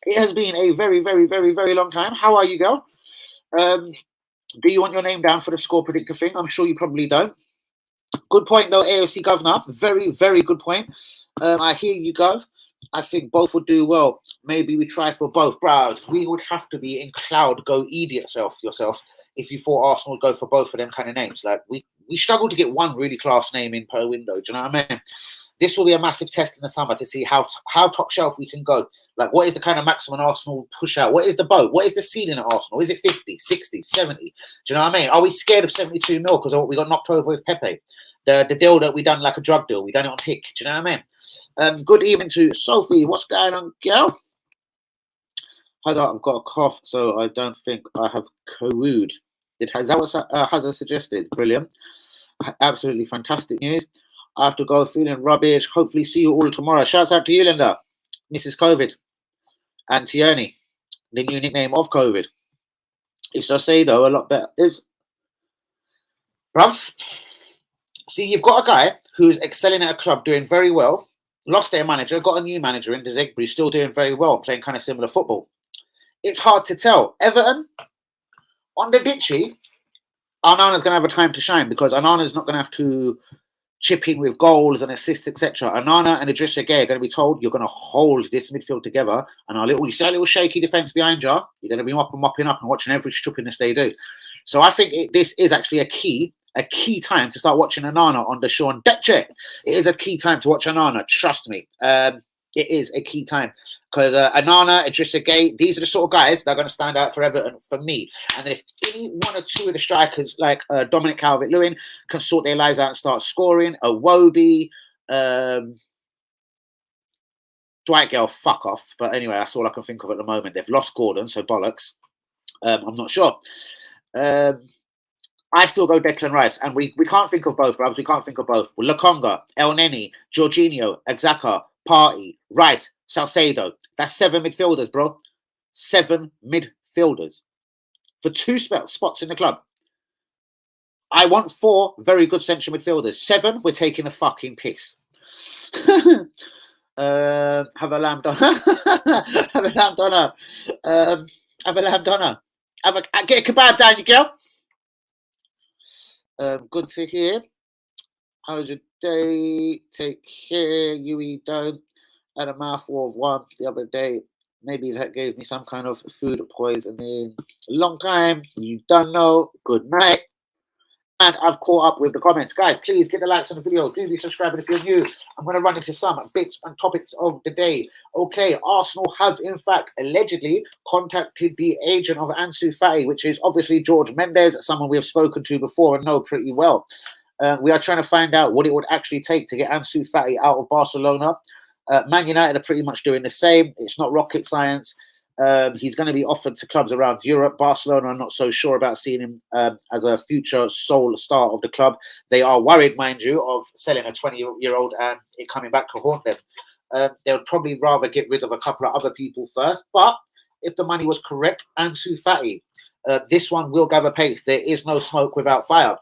It has been a very, very, very, very long time. How are you, girl? Do you want your name down for the score predictor thing? I'm sure you probably don't. Good point, though, AFC Governor. Very, very good point. I hear you, Gov. I think both would do well. Maybe we try for both. Browse, we would have to be in cloud go idiot yourself if you thought Arsenal would go for both of them kind of names. Like, we struggled to get one really class name in per window. Do you know what I mean? This will be a massive test in the summer to see how top shelf we can go. Like, what is the kind of maximum Arsenal push out? What is the boat? What is the ceiling at Arsenal? Is it 50, 60, 70? Do you know what I mean? Are we scared of 72 mil because we got knocked over with Pepe? The deal that we done like a drug deal. We done it on tick. Do you know what I mean? Good evening to Sophie. What's going on, girl? I've got a cough, so I don't think I have COVID. Is that what Hazard suggested? Brilliant. Absolutely fantastic news. I have to go feeling rubbish. Hopefully see you all tomorrow. Shouts out to you, Linda. Mrs. COVID. And Tierney, the new nickname of COVID. If I say, though, a lot better is... Bruv, see, you've got a guy who's excelling at a club, doing very well, lost their manager, got a new manager in Desegbury, still doing very well, playing kind of similar football. It's hard to tell. Everton, on the ditchy, Onana's going to have a time to shine because Onana's not going to have to chip in with goals and assists, etc. Onana and Idrissa Gueye are going to be told you're going to hold this midfield together, and you see a little shaky defence behind you, you're going to be mopping up and watching every stupidness they do. So I think this is actually a key time to start watching Onana under Sean Deche. It is a key time to watch Onana, trust me. It is a key time because Onana, Idrissa Gueye, these are the sort of guys that are going to stand out for Everton for me. And then if any 1 or 2 of the strikers like Dominic Calvert-Lewin can sort their lives out and start scoring, Iwobi, Dwight Gale, fuck off. But anyway, that's all I can think of at the moment. They've lost Gordon, so bollocks. I'm not sure. I still go Declan Rice, and we can't think of both, brothers. We can't think of both. Lokonga, El Neni, Jorginho, Exaka, Partey, Rice, Salcedo. That's 7 midfielders, bro. 7 midfielders for 2 spots in the club. I want 4 very good central midfielders. 7, we're taking the fucking piss. Have a lamb doner. Have a lamb doner. Have a lamb doner. Get a kebab down, you girl. Good to hear. How's your day? Take care. You don't. Had a mouthful of one the other day. Maybe that gave me some kind of food poisoning. Long time. You don't know. Good night. And I've caught up with the comments. Guys, please get the likes on the video. Do be subscribing if you're new. I'm going to run into some bits and topics of the day. Okay, Arsenal have, in fact, allegedly contacted the agent of Ansu Fati, which is obviously George Mendes, someone we have spoken to before and know pretty well. We are trying to find out what it would actually take to get Ansu Fati out of Barcelona. Man United are pretty much doing the same. It's not rocket science. He's going to be offered to clubs around Europe. Barcelona, I'm not so sure about seeing him as a future sole star of the club. They are worried, mind you, of selling a 20-year-old and it coming back to haunt them. They'll probably rather get rid of a couple of other people first. But if the money was correct, Ansu Fati, this one will gather pace. There is no smoke without fire.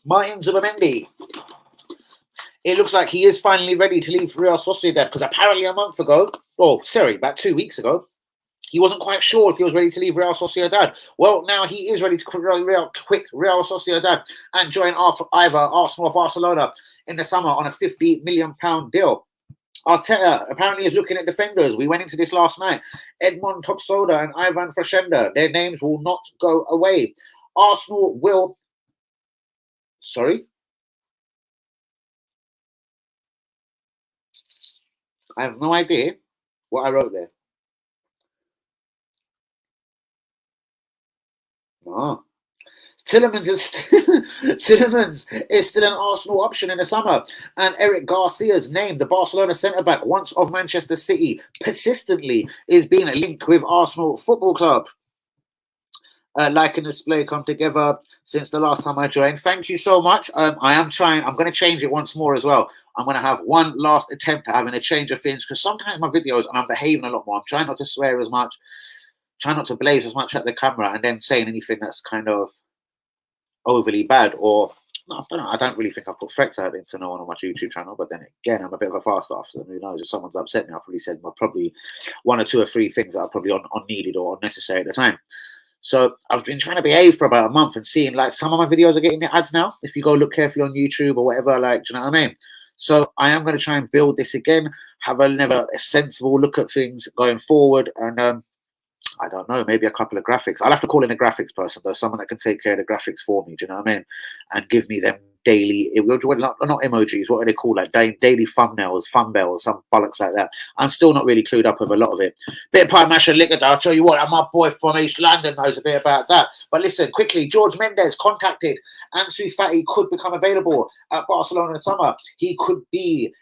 Martin Zubimendi. It looks like he is finally ready to leave Real Sociedad because apparently a month ago, about 2 weeks ago, he wasn't quite sure if he was ready to leave Real Sociedad. Well, now he is ready to quit Real Sociedad and join either Arsenal or Barcelona in the summer on a £50 million deal. Arteta apparently is looking at defenders. We went into this last night. Edmond Topsoda and Ivan Frashenda. Their names will not go away. Arsenal will... Sorry? I have no idea what I wrote there. No. Tielemans is still an Arsenal option in the summer. And Eric Garcia's name, the Barcelona centre-back, once of Manchester City, persistently is being linked with Arsenal Football Club. Like and display come together since the last time I joined. Thank you so much. I am trying. I'm going to change it once more as well. I'm going to have one last attempt at having a change of things because sometimes my videos, and I'm behaving a lot more. I'm trying not to swear as much, trying not to blaze as much at the camera and then saying anything that's kind of overly bad or... No, I don't know. I don't really think I've put threats out into no one on my YouTube channel, but then again, I'm a bit of a fast off, so who knows? If someone's upset me, I've probably said probably one or two or three things that are probably unneeded or unnecessary at the time. So I've been trying to behave for about a month and seeing like some of my videos are getting the ads now. If you go look carefully on YouTube or whatever, like, do you know what I mean? So I am going to try and build this again, have a sensible look at things going forward. And I don't know, maybe a couple of graphics. I'll have to call in a graphics person, though, someone that can take care of the graphics for me, do you know what I mean? And give me them daily, not emojis, what are they called? Like daily thumbnails, some bollocks like that. I'm still not really clued up with a lot of it. Bit of pie mash and liquor, I'll tell you what, and my boy from East London knows a bit about that. But listen, quickly, George Mendes contacted Ansu Fati could become available at Barcelona in the summer. He could be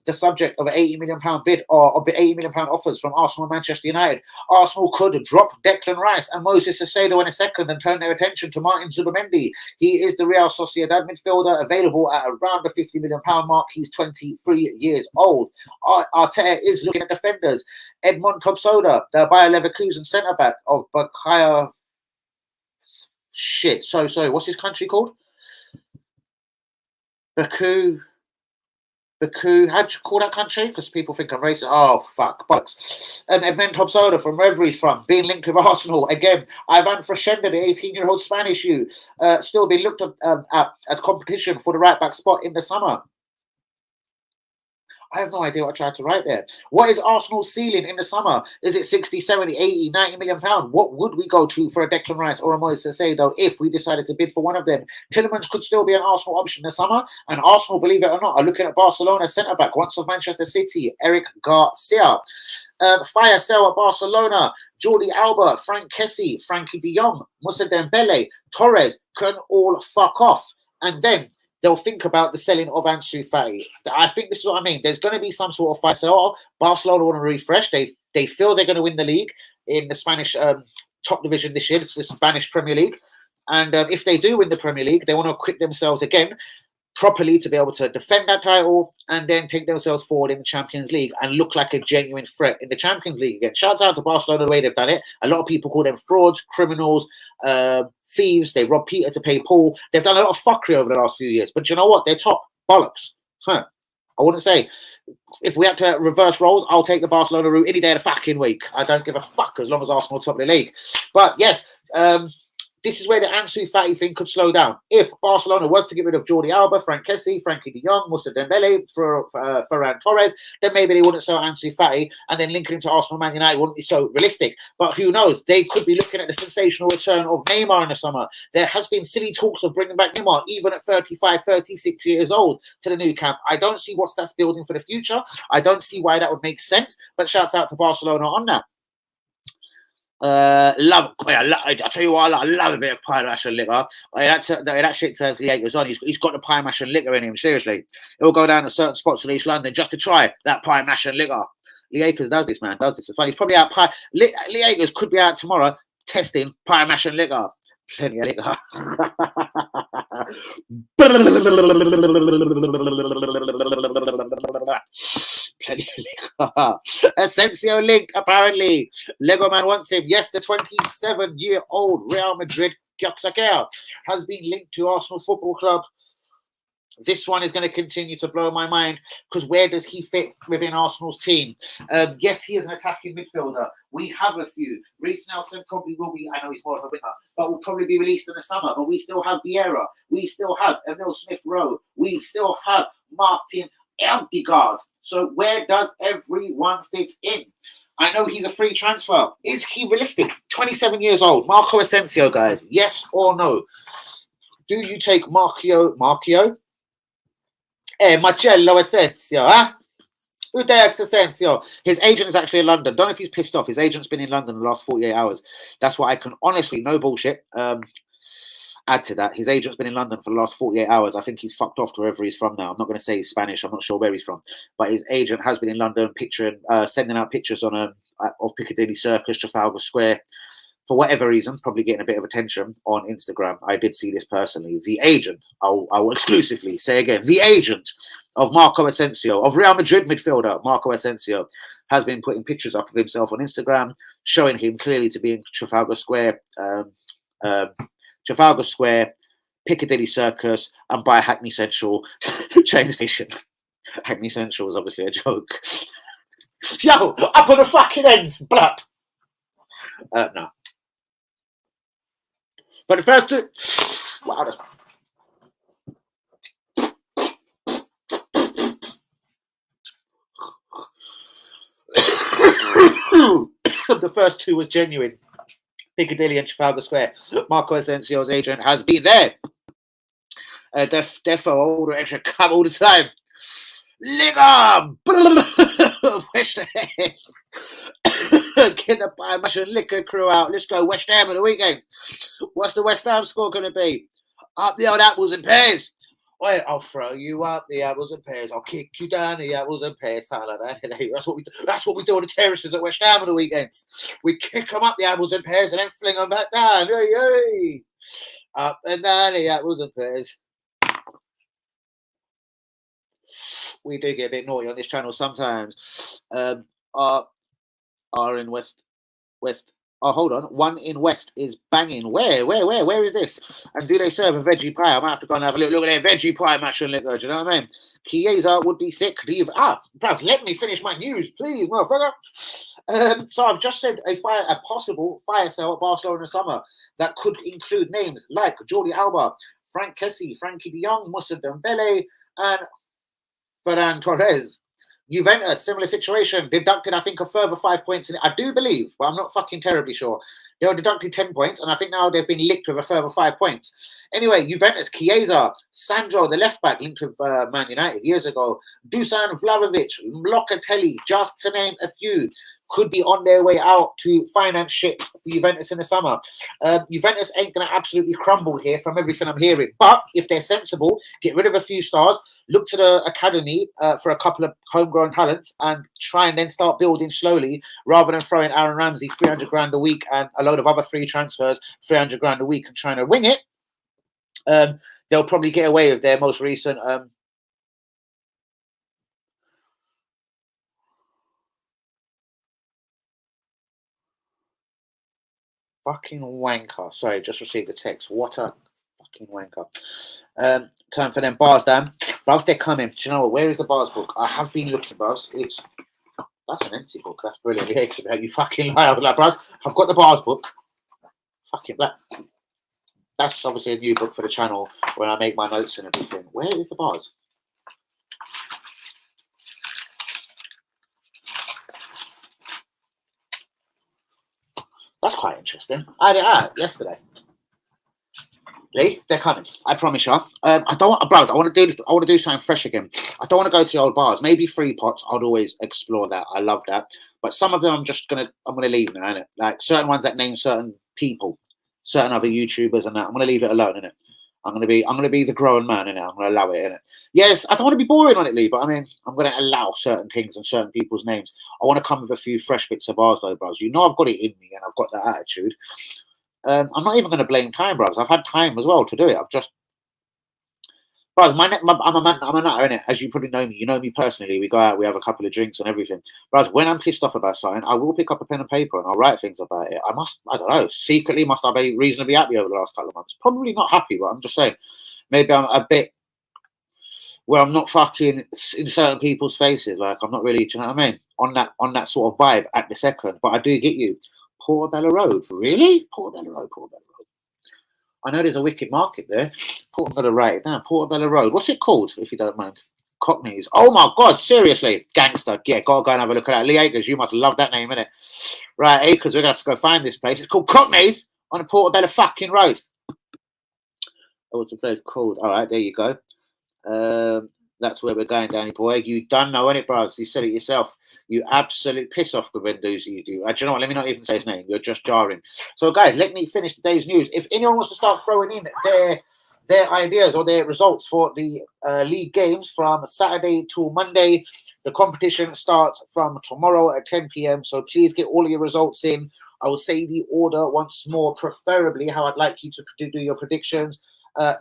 the subject of an £80 million bid or £80 million offers from Arsenal and Manchester United. Arsenal could drop Declan Rice and Moses Caicedo in a second and turn their attention to Martin Zubimendi. He is the Real Sociedad midfielder available at around the £50 million mark. He's 23 years old. Arteta is looking at defenders. Edmond Topsoda, the Bayer Leverkusen centre-back of Bakaya... Sorry, what's his country called? Baku, how'd you call that country? Because people think I'm racist. Oh, fuck, bucks. And Edmond Topsoda from wherever he's from, being linked with Arsenal. Again, Ivan Frashenda, the 18-year-old Spanish youth, still being looked at as competition for the right-back spot in the summer. I have no idea what I tried to write there. What is Arsenal's ceiling in the summer? Is it 60, 70, 80, 90 million pounds? What would we go to for a Declan Rice or a Moises Caicedo if we decided to bid for one of them? Tielemans could still be an Arsenal option in the summer. And Arsenal, believe it or not, are looking at Barcelona centre-back, once of Manchester City, Eric Garcia. Fire sale at Barcelona. Jordi Alba, Frank Kessie, Frankie de Jong, Moussa Dembele, Torres can all fuck off. And then they'll think about the selling of Ansu Fati. I think this is what I mean. There's going to be some sort of fire sale. Barcelona want to refresh. They feel they're going to win the league in the Spanish top division this year. It's the Spanish Premier League. And if they do win the Premier League, they want to equip themselves again properly to be able to defend that title and then take themselves forward in the Champions League and look like a genuine threat in the Champions League again. Shouts out to Barcelona the way they've done it. A lot of people call them frauds, criminals, thieves. They rob Peter to pay Paul. They've done a lot of fuckery over the last few years. But you know what? They're top. Bollocks. I wouldn't say. If we had to reverse roles, I'll take the Barcelona route any day of the fucking week. I don't give a fuck as long as Arsenal top of the league. But yes, this is where the Ansu Fati thing could slow down. If Barcelona was to get rid of Jordi Alba, Frank Kessie, Frankie de Jong, Moussa Dembele, Ferran Torres, then maybe they wouldn't sell Ansu Fati, and then linking him to Arsenal, Man United wouldn't be so realistic. But who knows? They could be looking at the sensational return of Neymar in the summer. There has been silly talks of bringing back Neymar, even at 35, 36 years old, to the new camp. I don't see what that's building for the future. I don't see why that would make sense, but shouts out to Barcelona on that. I tell you what, I love a bit of pie mash and liquor. That shit turns the acres on. He's got the pie mash and liquor in him. Seriously, he'll go down to certain spots in East London just to try that pie mash and liquor. Lee Akers does this, man. Does this? It's funny. He's probably out. Lee Akers could be out tomorrow testing pie mash and liquor. Plenty of liquor. Plenty of liquor. Asensio linked, apparently. Lego Man wants him. Yes, the 27-year-old Real Madrid Gyoxaker has been linked to Arsenal Football Club. This one is going to continue to blow my mind because where does he fit within Arsenal's team? Yes, he is an attacking midfielder. We have a few. Reece Nelson probably will be, I know he's more of a winger, but will probably be released in the summer. But we still have Vieira. We still have Emil Smith-Rowe. We still have Martin Agead. So where does everyone fit in? I know he's a free transfer. Is he realistic? 27 years old. Marco Asensio, guys. Yes or no? Do you take Marcio? Marcello Asensio, huh? Who takes Asensio? His agent is actually in London. Don't know if he's pissed off. His agent's been in London the last 48 hours. That's what I can honestly, no bullshit, add to that. His agent's been in London for the last 48 hours. I think he's fucked off to wherever he's from now. I'm not going to say he's Spanish. I'm not sure where he's from. But his agent has been in London sending out pictures on of Piccadilly Circus, Trafalgar Square. For whatever reason, probably getting a bit of attention on Instagram. I did see this personally. The agent, I will exclusively say again, the agent of Marco Asensio, of Real Madrid midfielder Marco Asensio, has been putting pictures up of himself on Instagram, showing him clearly to be in Trafalgar Square, Piccadilly Circus, and by Hackney Central train station. Hackney Central is obviously a joke. Yo, up on the fucking ends, blap. No. But the first two, wow, the first two was genuine. Piccadilly and Trafalgar Square. Marco Asensio's agent has been there. Defo, all the extra come all the time. Liquor! West Ham. Get the pie mash and liquor crew out. Let's go West Ham on the weekend. What's the West Ham score going to be? Up the old apples and pears. Wait, I'll throw you up the apples and pears. I'll kick you down the apples and pears. Something like that. That's what we do. That's what we do on the terraces at West Ham on the weekends. We kick them up the apples and pears and then fling them back down. Hey, hey. Up and down the apples and pears. We do get a bit naughty on this channel sometimes. Are in West. Oh, hold on. One in West is banging. Where is this? And do they serve a veggie pie? I might have to go and have a little look at their veggie pie match and liquor. Do you know what I mean? Chiesa would be sick. Perhaps let me finish my news, please, motherfucker. So I've just said a possible fire sale at Barcelona in the summer that could include names like Jordi Alba, Frank Kessie, Frankie de Jong, Moussa Dembele, and Ferran Torres. Juventus, similar situation, deducted, I think, a further 5 points. I do believe, but I'm not fucking terribly sure. They were deducted 10 points, and I think now they've been linked with a further 5 points. Anyway, Juventus, Chiesa, Sandro, the left-back, linked with Man United years ago, Dusan Vlahovic, Locatelli, just to name a few, could be on their way out to finance shit for Juventus in the summer. Juventus ain't going to absolutely crumble here from everything I'm hearing. But if they're sensible, get rid of a few stars, look to the academy for a couple of homegrown talents and try and then start building slowly rather than throwing Aaron Ramsey 300 grand a week and a load of other free transfers 300 grand a week and trying to wing it. They'll probably get away with their most recent... fucking wanker. Sorry, just received a text. What a fucking wanker. Time for them bars, Dan. Bars, they're coming. Do you know what? Where is the bars book? I have been looking, bars. That's an empty book. That's brilliant. Yeah, you fucking lie. Like, bros, I've got the bars book. Fucking black. That's obviously a new book for the channel where I make my notes and everything. Where is the bars? That's quite interesting. I had it out yesterday. Lee, they're coming. I promise you. I don't want, bros. I want to do something fresh again. I don't want to go to the old bars. Maybe free pots. I'd always explore that. I love that. But some of them, I'm gonna leave now. Innit? Like certain ones that name certain people, certain other YouTubers, and that. I'm gonna leave it alone. Innit? I'm gonna be the grown man. Innit? I'm gonna allow it. Innit? Yes, I don't want to be boring on it, Lee. But I mean, I'm gonna allow certain things and certain people's names. I want to come with a few fresh bits of bars, though, bros. You know, I've got it in me, and I've got that attitude. I'm not even going to blame time, bros. I've had time as well to do it. I've just, bros. I'm a man. I'm a nutter, innit? As you probably know me. You know me personally. We go out. We have a couple of drinks and everything. Bros, when I'm pissed off about something, I will pick up a pen and paper and I'll write things about it. I don't know. Secretly, must I be reasonably happy over the last couple of months? Probably not happy, but I'm just saying. Maybe I'm a bit where I'm not fucking in certain people's faces. Like I'm not really. Do you know what I mean? On that sort of vibe at the second. But I do get you. Portobello Road, really? Portobello Road. I know there's a wicked market there. Portobello, write it down. Portobello Road. What's it called, if you don't mind? Cockneys. Oh my God, seriously. Gangster. Yeah, go and have a look at that. Lee Acres, you must love that name, innit? Right, Acres, we're going to have to go find this place. It's called Cockneys on a Portobello fucking Road. What's the place called? All right, there you go. That's where we're going, Danny boy. You done know, innit, bros? You said it yourself. You absolute piss off with Windows, you do. Do you know what? Let me not even say his name. You're just jarring. So, guys, let me finish today's news. If anyone wants to start throwing in their ideas or their results for the league games from Saturday to Monday, the competition starts from tomorrow at 10 p.m. So please get all of your results in. I will say the order once more, preferably how I'd like you to do your predictions.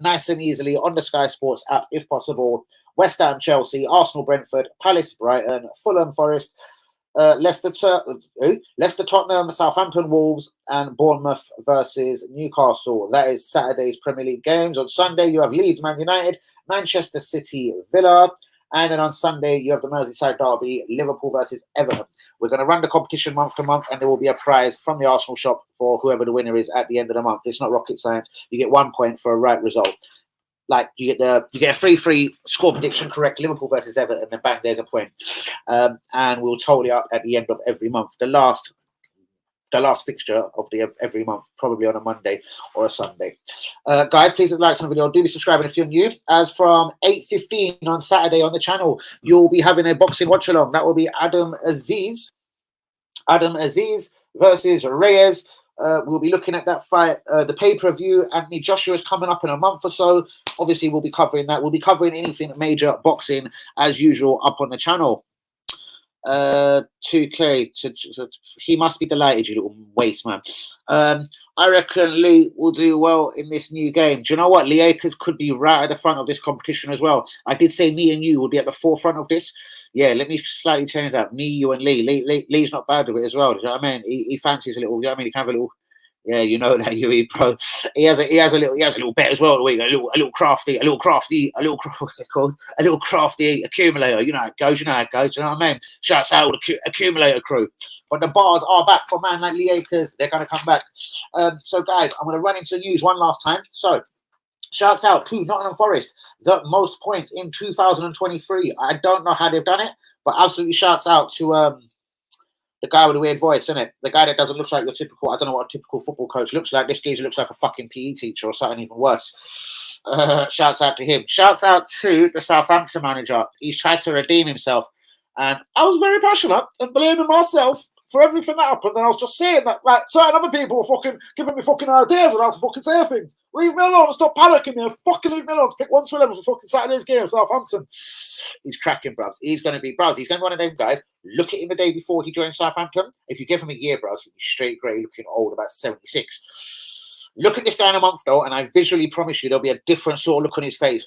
Nice and easily on the Sky Sports app, if possible. West Ham, Chelsea, Arsenal, Brentford, Palace, Brighton, Fulham, Forest, Leicester, Tottenham, Southampton, Wolves, and Bournemouth versus Newcastle. That is Saturday's Premier League games. On Sunday, you have Leeds, Man United, Manchester City, Villa. And then on Sunday, you have the Merseyside derby, Liverpool versus Everton. We're going to run the competition month to month, and there will be a prize from the Arsenal shop for whoever the winner is at the end of the month. It's not rocket science. You get 1 point for a right result. Like you get a free score prediction correct, Liverpool versus Everton, and then bang, there's a point. And we'll totally up at the end of every month. The last fixture of every month, probably on a Monday or a Sunday. Guys, please like the video. Do be subscribing if you're new. As from 8:15 on Saturday on the channel, you'll be having a boxing watch along. That will be Adam Aziz versus Reyes. We'll be looking at that fight. The pay-per-view, Anthony Joshua is coming up in a month or so. Obviously, we'll be covering that. We'll be covering anything major boxing as usual up on the channel. 2K, he must be delighted, you little waste man. I reckon Lee will do well in this new game. Do you know what? Lee Acres could be right at the front of this competition as well. I did say me and you will be at the forefront of this. Yeah, let me slightly change that. Me, you, and Lee. Lee's not bad with it as well. Do you know what I mean? He fancies a little. You know what I mean? He can have a little. Yeah, you know that you pro. He has a little bet as well. A little crafty. What's it called? A little crafty accumulator. You know how it goes. You know what I mean? Shouts out the accumulator crew. But the bars are back for man like Lee Acres. They're going to come back. So guys, I'm going to run into the news one last time. So shouts out to Nottingham Forest, the most points in 2023. I don't know how they've done it, but absolutely shouts out to the guy with the weird voice, isn't it? The guy that doesn't look like your typical, I don't know what a typical football coach looks like. This geezer looks like a fucking PE teacher or something even worse. Shouts out to him. Shouts out to the Southampton manager. He's tried to redeem himself. And I was very passionate and blaming myself for everything that happened. And I was just saying that, like, certain other people were fucking giving me fucking ideas on how to fucking say things. Leave me alone and stop panicking me and fucking leave me alone to pick 1 to 11 for fucking Saturday's game, Southampton. He's cracking, bruvs. He's going to be, bruvs. He's going to be one of them guys. Look at him the day before he joined Southampton. If you give him a year, bruvs, he'll be straight grey, looking old, about 76. Look at this guy in a month, though, and I visually promise you there'll be a different sort of look on his face.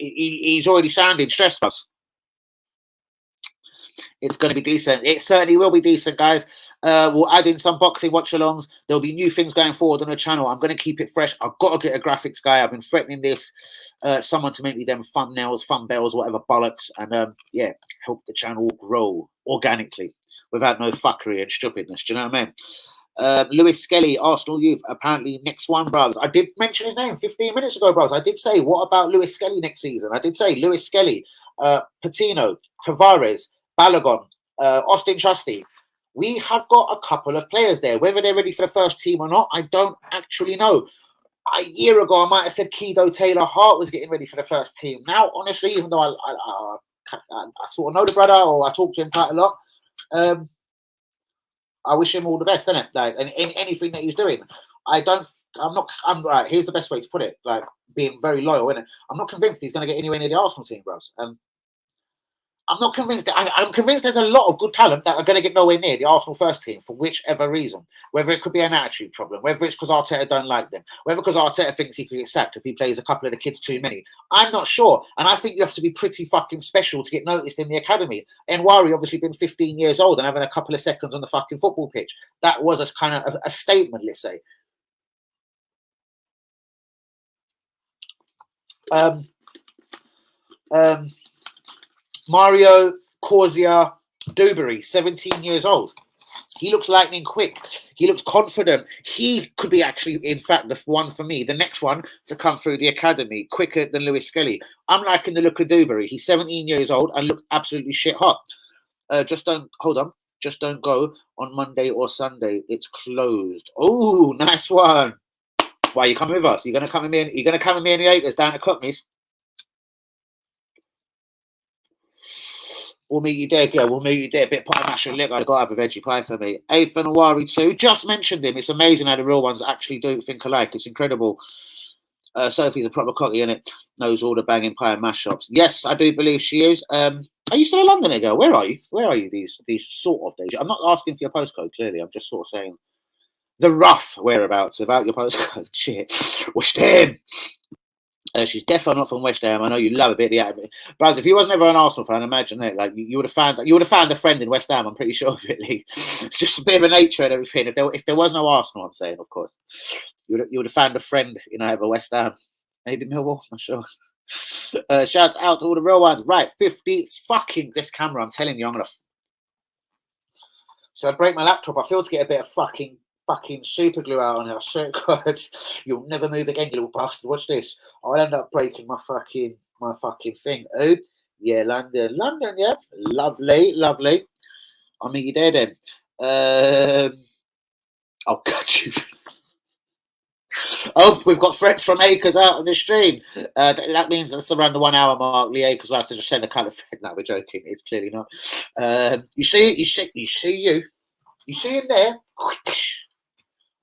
He's already sounding stressed, bruvs. It's going to be decent. It certainly will be decent, guys. We'll add in some boxing watch-alongs. There'll be new things going forward on the channel. I'm going to keep it fresh. I've got to get a graphics guy. I've been threatening this. Someone to make me them thumbnails, thumbnails, whatever bollocks. And, yeah, help the channel grow organically without no fuckery and stupidness. Do you know what I mean? Lewis Skelly, Arsenal youth, apparently next one, bros. I did mention his name 15 minutes ago, bros. I did say, what about Lewis Skelly next season? I did say Lewis Skelly, Patino, Tavares, Balogun, Austin Trusty. We have got a couple of players there. Whether they're ready for the first team or not, I don't actually know. a year ago, I might have said Kedo Taylor Hart was getting ready for the first team. Now, honestly, even though I sort of know the brother or I talk to him quite a lot, I wish him all the best, innit? Like, and in anything that he's doing, I'm right. Here's the best way to put it. Like, being very loyal, innit? I'm not convinced he's going to get anywhere near the Arsenal team, bros. I'm not convinced. I'm convinced there's a lot of good talent that are going to get nowhere near the Arsenal first team for whichever reason. Whether it could be an attitude problem, whether it's because Arteta don't like them, whether because Arteta thinks he could get sacked if he plays a couple of the kids too many. I'm not sure. And I think you have to be pretty fucking special to get noticed in the academy. Enwari obviously been 15 years old and having a couple of seconds on the fucking football pitch. That was a kind of a statement, let's say. Mario Corsia Dewberry, 17 years old. He looks lightning quick. He looks confident. He could be actually, in fact, the one for me, the next one to come through the academy quicker than Lewis Skelly. I'm liking the look of Dewberry. He's 17 years old and looks absolutely shit hot. Just don't go on Monday or Sunday. It's closed. Oh, nice one. Why are you coming with us? You're gonna come with me and the Agead down to Cockneys. We'll meet you there, girl. We'll meet you there. Bit of pie mash and liquor. I've got to have a veggie pie for me. Athan Awari too. Just mentioned him. It's amazing how the real ones actually do think alike. It's incredible. Sophie's a proper cocky, innit? Knows all the banging pie and mash shops. Yes, I do believe she is. Are you still a Londoner, girl? Where are you? Where are you these sort of days? I'm not asking for your postcode, clearly. I'm just sort of saying the rough whereabouts without your postcode. Shit. West Ham. She's definitely not from West Ham. I know you love a bit of the atmosphere. Bros, if you wasn't ever an Arsenal fan, imagine it. Like you would have found a friend in West Ham. I'm pretty sure of it. Lee. It's just a bit of a nature and everything. If there was no Arsenal, I'm saying, of course, you would have found a friend in either West Ham, maybe Millwall. Not sure. Shouts out to all the real ones. Right, 50. It's fucking this camera. I'm telling you, I'm gonna. So I break my laptop. I feel to get a bit of fucking super glue out on it. I swear to God, you'll never move again, you little bastard. Watch this. I'll end up breaking my fucking thing. Oh, yeah, London, yeah. Lovely. I'll meet you there then. I'll cut you. Oh, we've got threats from Acres out on the stream. That means that's around the 1 hour mark. Lee Acres will have to just send a kind of threat. No, we're joking. It's clearly not. You see him there.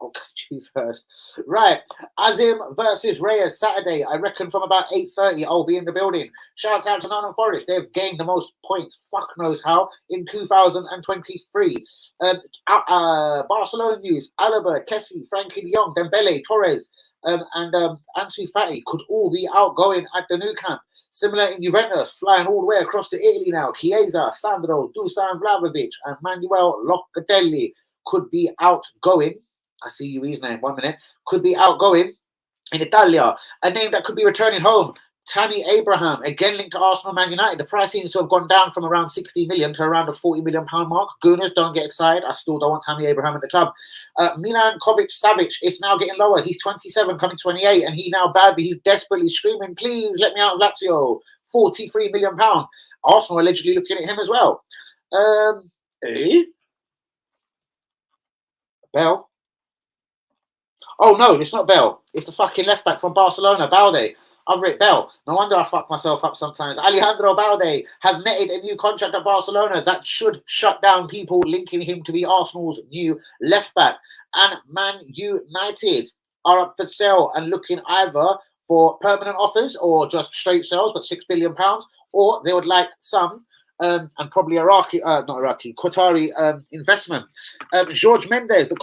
I'll catch you first. Right. Azim versus Reyes Saturday. I reckon from about 8:30 I'll be in the building. Shouts out to Nottingham Forest. They've gained the most points, fuck knows how, in 2023. Barcelona news. Alaba, Kessie, Frankie de Jong, Dembele, Torres, and Ansu Fati could all be outgoing at the Nou Camp. Similar in Juventus, flying all the way across to Italy now. Chiesa, Sandro, Dusan Vlahovic, and Manuel Locatelli could be outgoing. I see UE's name, 1 minute. Could be outgoing in Italia. A name that could be returning home. Tammy Abraham, again linked to Arsenal, Man United. The price seems to have gone down from around 60 million to around the 40 million pound mark. Gooners, don't get excited. I still don't want Tammy Abraham at the club. Milan Kovic-Savic, it's now getting lower. He's 27, coming 28, and he's desperately screaming, please let me out of Lazio. 43 million pound. Arsenal allegedly looking at him as well. Bell. Oh, no, it's not Bell. It's the fucking left-back from Barcelona, Balde. I've written Bell. No wonder I fuck myself up sometimes. Alejandro Balde has netted a new contract at Barcelona that should shut down people linking him to be Arsenal's new left-back. And Man United are up for sale and looking either for permanent offers or just straight sales, but £6 billion, or they would like some and probably Qatari investment. George Mendes, here's the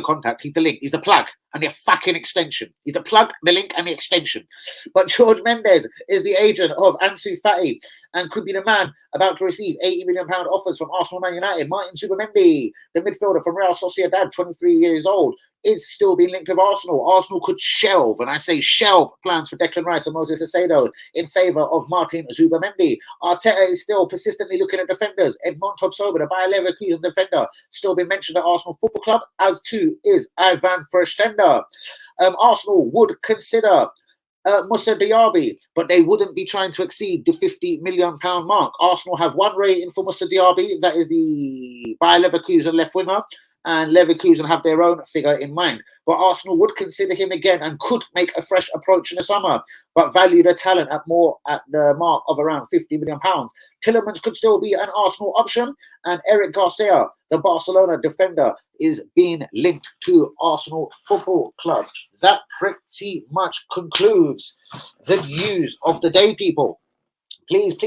contact, he's the link, he's the plug and the fucking extension. He's the plug, the link, and the extension. But George Mendes is the agent of Ansu Fati and could be the man about to receive £80 million offers from Arsenal, Man United. Martin Zubimendi, the midfielder from Real Sociedad, 23 years old, is still being linked with Arsenal. Arsenal could shelve, and I say shelve, plans for Declan Rice and Moses Caicedo in favour of Martin Zubimendi. Arteta is still persistently looking at defenders. Edmond Tobsoba, the Bayer Leverkusen defender, still been mentioned at Arsenal Football Club, as too is Ivan Verstender. Arsenal would consider Moussa Diaby, but they wouldn't be trying to exceed the £50 million mark. Arsenal have one rating for Moussa Diaby, that is the Bayer Leverkusen left winger. and Leverkusen have their own figure in mind. But Arsenal would consider him again and could make a fresh approach in the summer, but value the talent at the mark of around £50 million. Tielemans could still be an Arsenal option, and Eric Garcia, the Barcelona defender, is being linked to Arsenal Football Club. That pretty much concludes the news of the day, people. Please,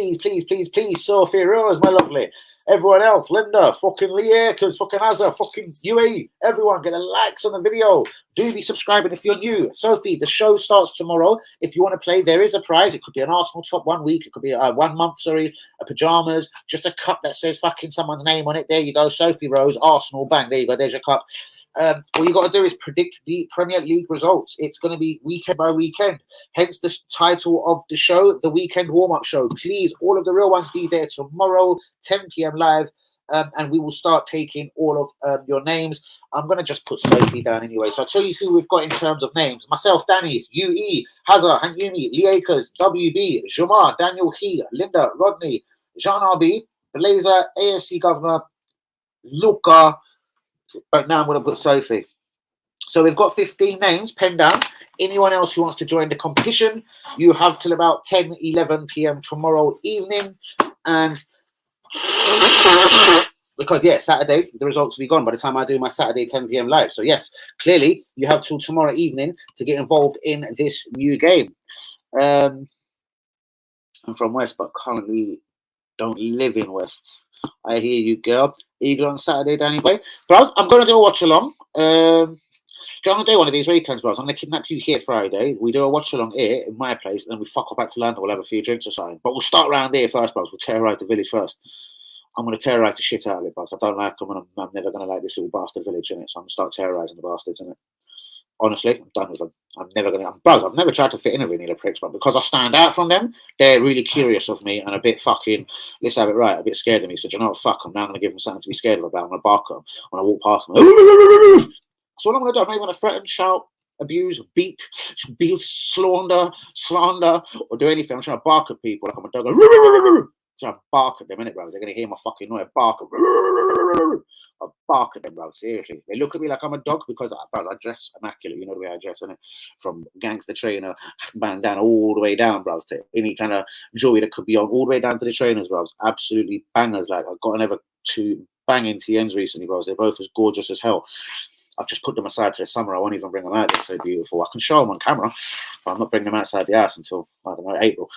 Sophie Rose, my lovely. Everyone else, Linda, fucking Lee Akers, fucking Azza, fucking UAE. Everyone, get the likes on the video. Do be subscribing if you're new. Sophie, the show starts tomorrow. If you want to play, there is a prize. It could be an Arsenal top 1 week. It could be 1 month, a pajamas, just a cup that says fucking someone's name on it. There you go, Sophie Rose, Arsenal, bang, there you go, there's your cup. All you got to do is predict the Premier League results. It's going to be weekend by weekend. Hence the title of the show, the Weekend Warm-Up Show. Please, all of the real ones be there tomorrow, 10 p.m. live, and we will start taking all of your names. I'm going to just put Sophie down anyway. So I'll tell you who we've got in terms of names. Myself, Danny, UE, Hazza, Hanyumi, Lee Akers, WB, Jomar, Daniel Key, Linda, Rodney, Jean RB, Blazer, AFC Governor, Luca. But now I'm going to put Sophie. So we've got 15 names penned down. Anyone else who wants to join the competition, you have till about 10, 11 p.m. tomorrow evening. And because, yeah, Saturday, the results will be gone by the time I do my Saturday 10 p.m. live. So, yes, clearly you have till tomorrow evening to get involved in this new game. I'm from West, but currently don't live in West. I hear you, girl. Eagle on Saturday, Danny Boy. Bros, I'm going to do a watch along. I'm going to do one of these weekends, bros. I'm going to kidnap you here Friday. We do a watch along here in my place, and then we fuck off back to London. We'll have a few drinks or something. But we'll start around here first, bros. We'll terrorise the village first. I'm going to terrorise the shit out of it, bros. I don't like them, and I'm never going to like this little bastard village, innit? So I'm going to start terrorising the bastards, innit? Honestly, I'm done with them. I'm never going to... Bros, I've never tried to fit in with any of the pricks, but because I stand out from them, they're really curious of me and a bit fucking, let's have it right, a bit scared of me. So do you know what? Fuck them. Now I'm going to give them something to be scared of about. I'm going to bark at them when I walk past them. That's all I'm going to do. I'm not even going to threaten, shout, abuse, beat, slander, or do anything. I'm trying to bark at people like I'm a dog. I'm trying to bark at them, innit, bro? They're going to hear my fucking noise. Bark at I bark at them, bro. Seriously. They look at me like I'm a dog because bro, I dress immaculate. You know the way I dress, innit? From gangster trainer bandana all the way down, bro, to any kind of jewelry that could be on, all the way down to the trainers, bro. Absolutely bangers. Like, I've got another 2 banging TNs recently, bro. They're both as gorgeous as hell. I've just put them aside for the summer. I won't even bring them out. They're so beautiful. I can show them on camera, but I'm not bringing them outside the house until, I don't know, April.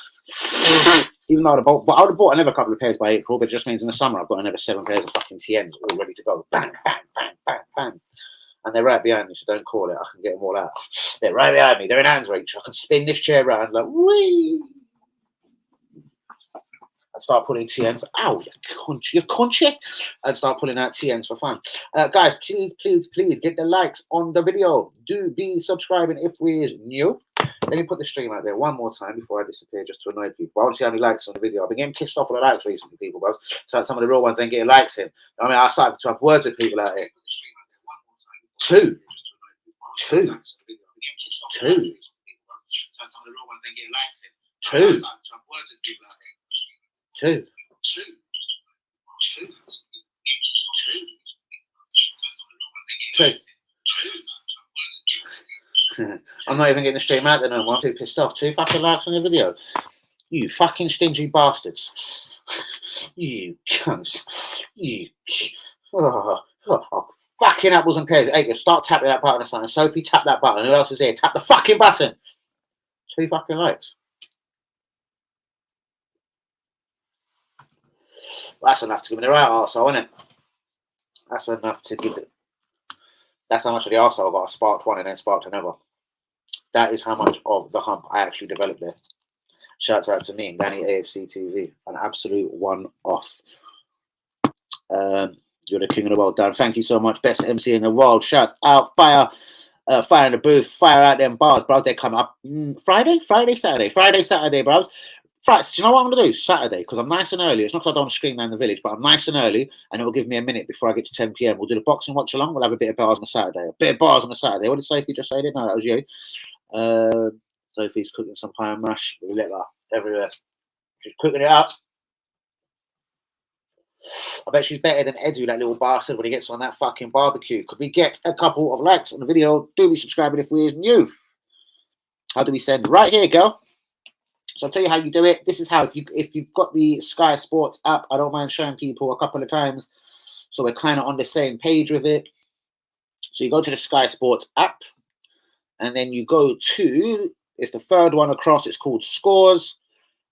Even though I would have bought another couple of pairs by April, but it just means in the summer I've got another 7 pairs of fucking TNs all ready to go. Bang, bang, bang, bang, bang. And they're right behind me, so don't call it. I can get them all out. They're right behind me. They're in hands reach. I can spin this chair around like, whee! And start pulling TNs. Ow, you country. And start pulling out TNs for fun. Guys, please get the likes on the video. Do be subscribing if we're new. Let me put the stream out there one more time before I disappear, just to annoy people. I want to see how many likes on the video. I've been getting pissed off with the likes recently, people, bro. So some of the real ones ain't getting likes in. I mean, I started to have words with people out here. Two. I'm not even getting the stream out there no more. I'm too pissed off. 2 fucking likes on the video. You fucking stingy bastards. You cunts. You. Fucking apples and pears. Hey, start tapping that button or something. Sophie, tap that button. Who else is here? Tap the fucking button. 2 fucking likes. Well, that's enough to give me the right arsehole, isn't it? That's enough to give it. That's how much of the arsehole I got. I sparked one and then sparked another. That is how much of the hump I actually developed there. Shouts out to me and Danny AFC TV. An absolute one-off. You're the king of the world, Dan. Thank you so much. Best MC in the world. Shout out. Fire in the booth. Fire out them bars, bros. They come up Friday, Saturday, bros. Friday. You know what I'm going to do? Saturday, because I'm nice and early. It's not because I don't want to scream down the village, but I'm nice and early, and it will give me a minute before I get to 10 p.m. We'll do the boxing watch along. We'll have a bit of bars on a Saturday. No, what did Sophie just say? No, that was you. Sophie's cooking some pie and mash. We let her everywhere. She's cooking it up. I bet she's better than Edu, that little bastard, when he gets on that fucking barbecue. Could we get a couple of likes on the video? Do be subscribing if we're new. How do we send? Right here, girl. So I'll tell you how you do it. This is how, if you've got the Sky Sports app, I don't mind showing people a couple of times, so we're kind of on the same page with it. So you go to the Sky Sports app, and then you go to, it's the third one across, it's called Scores,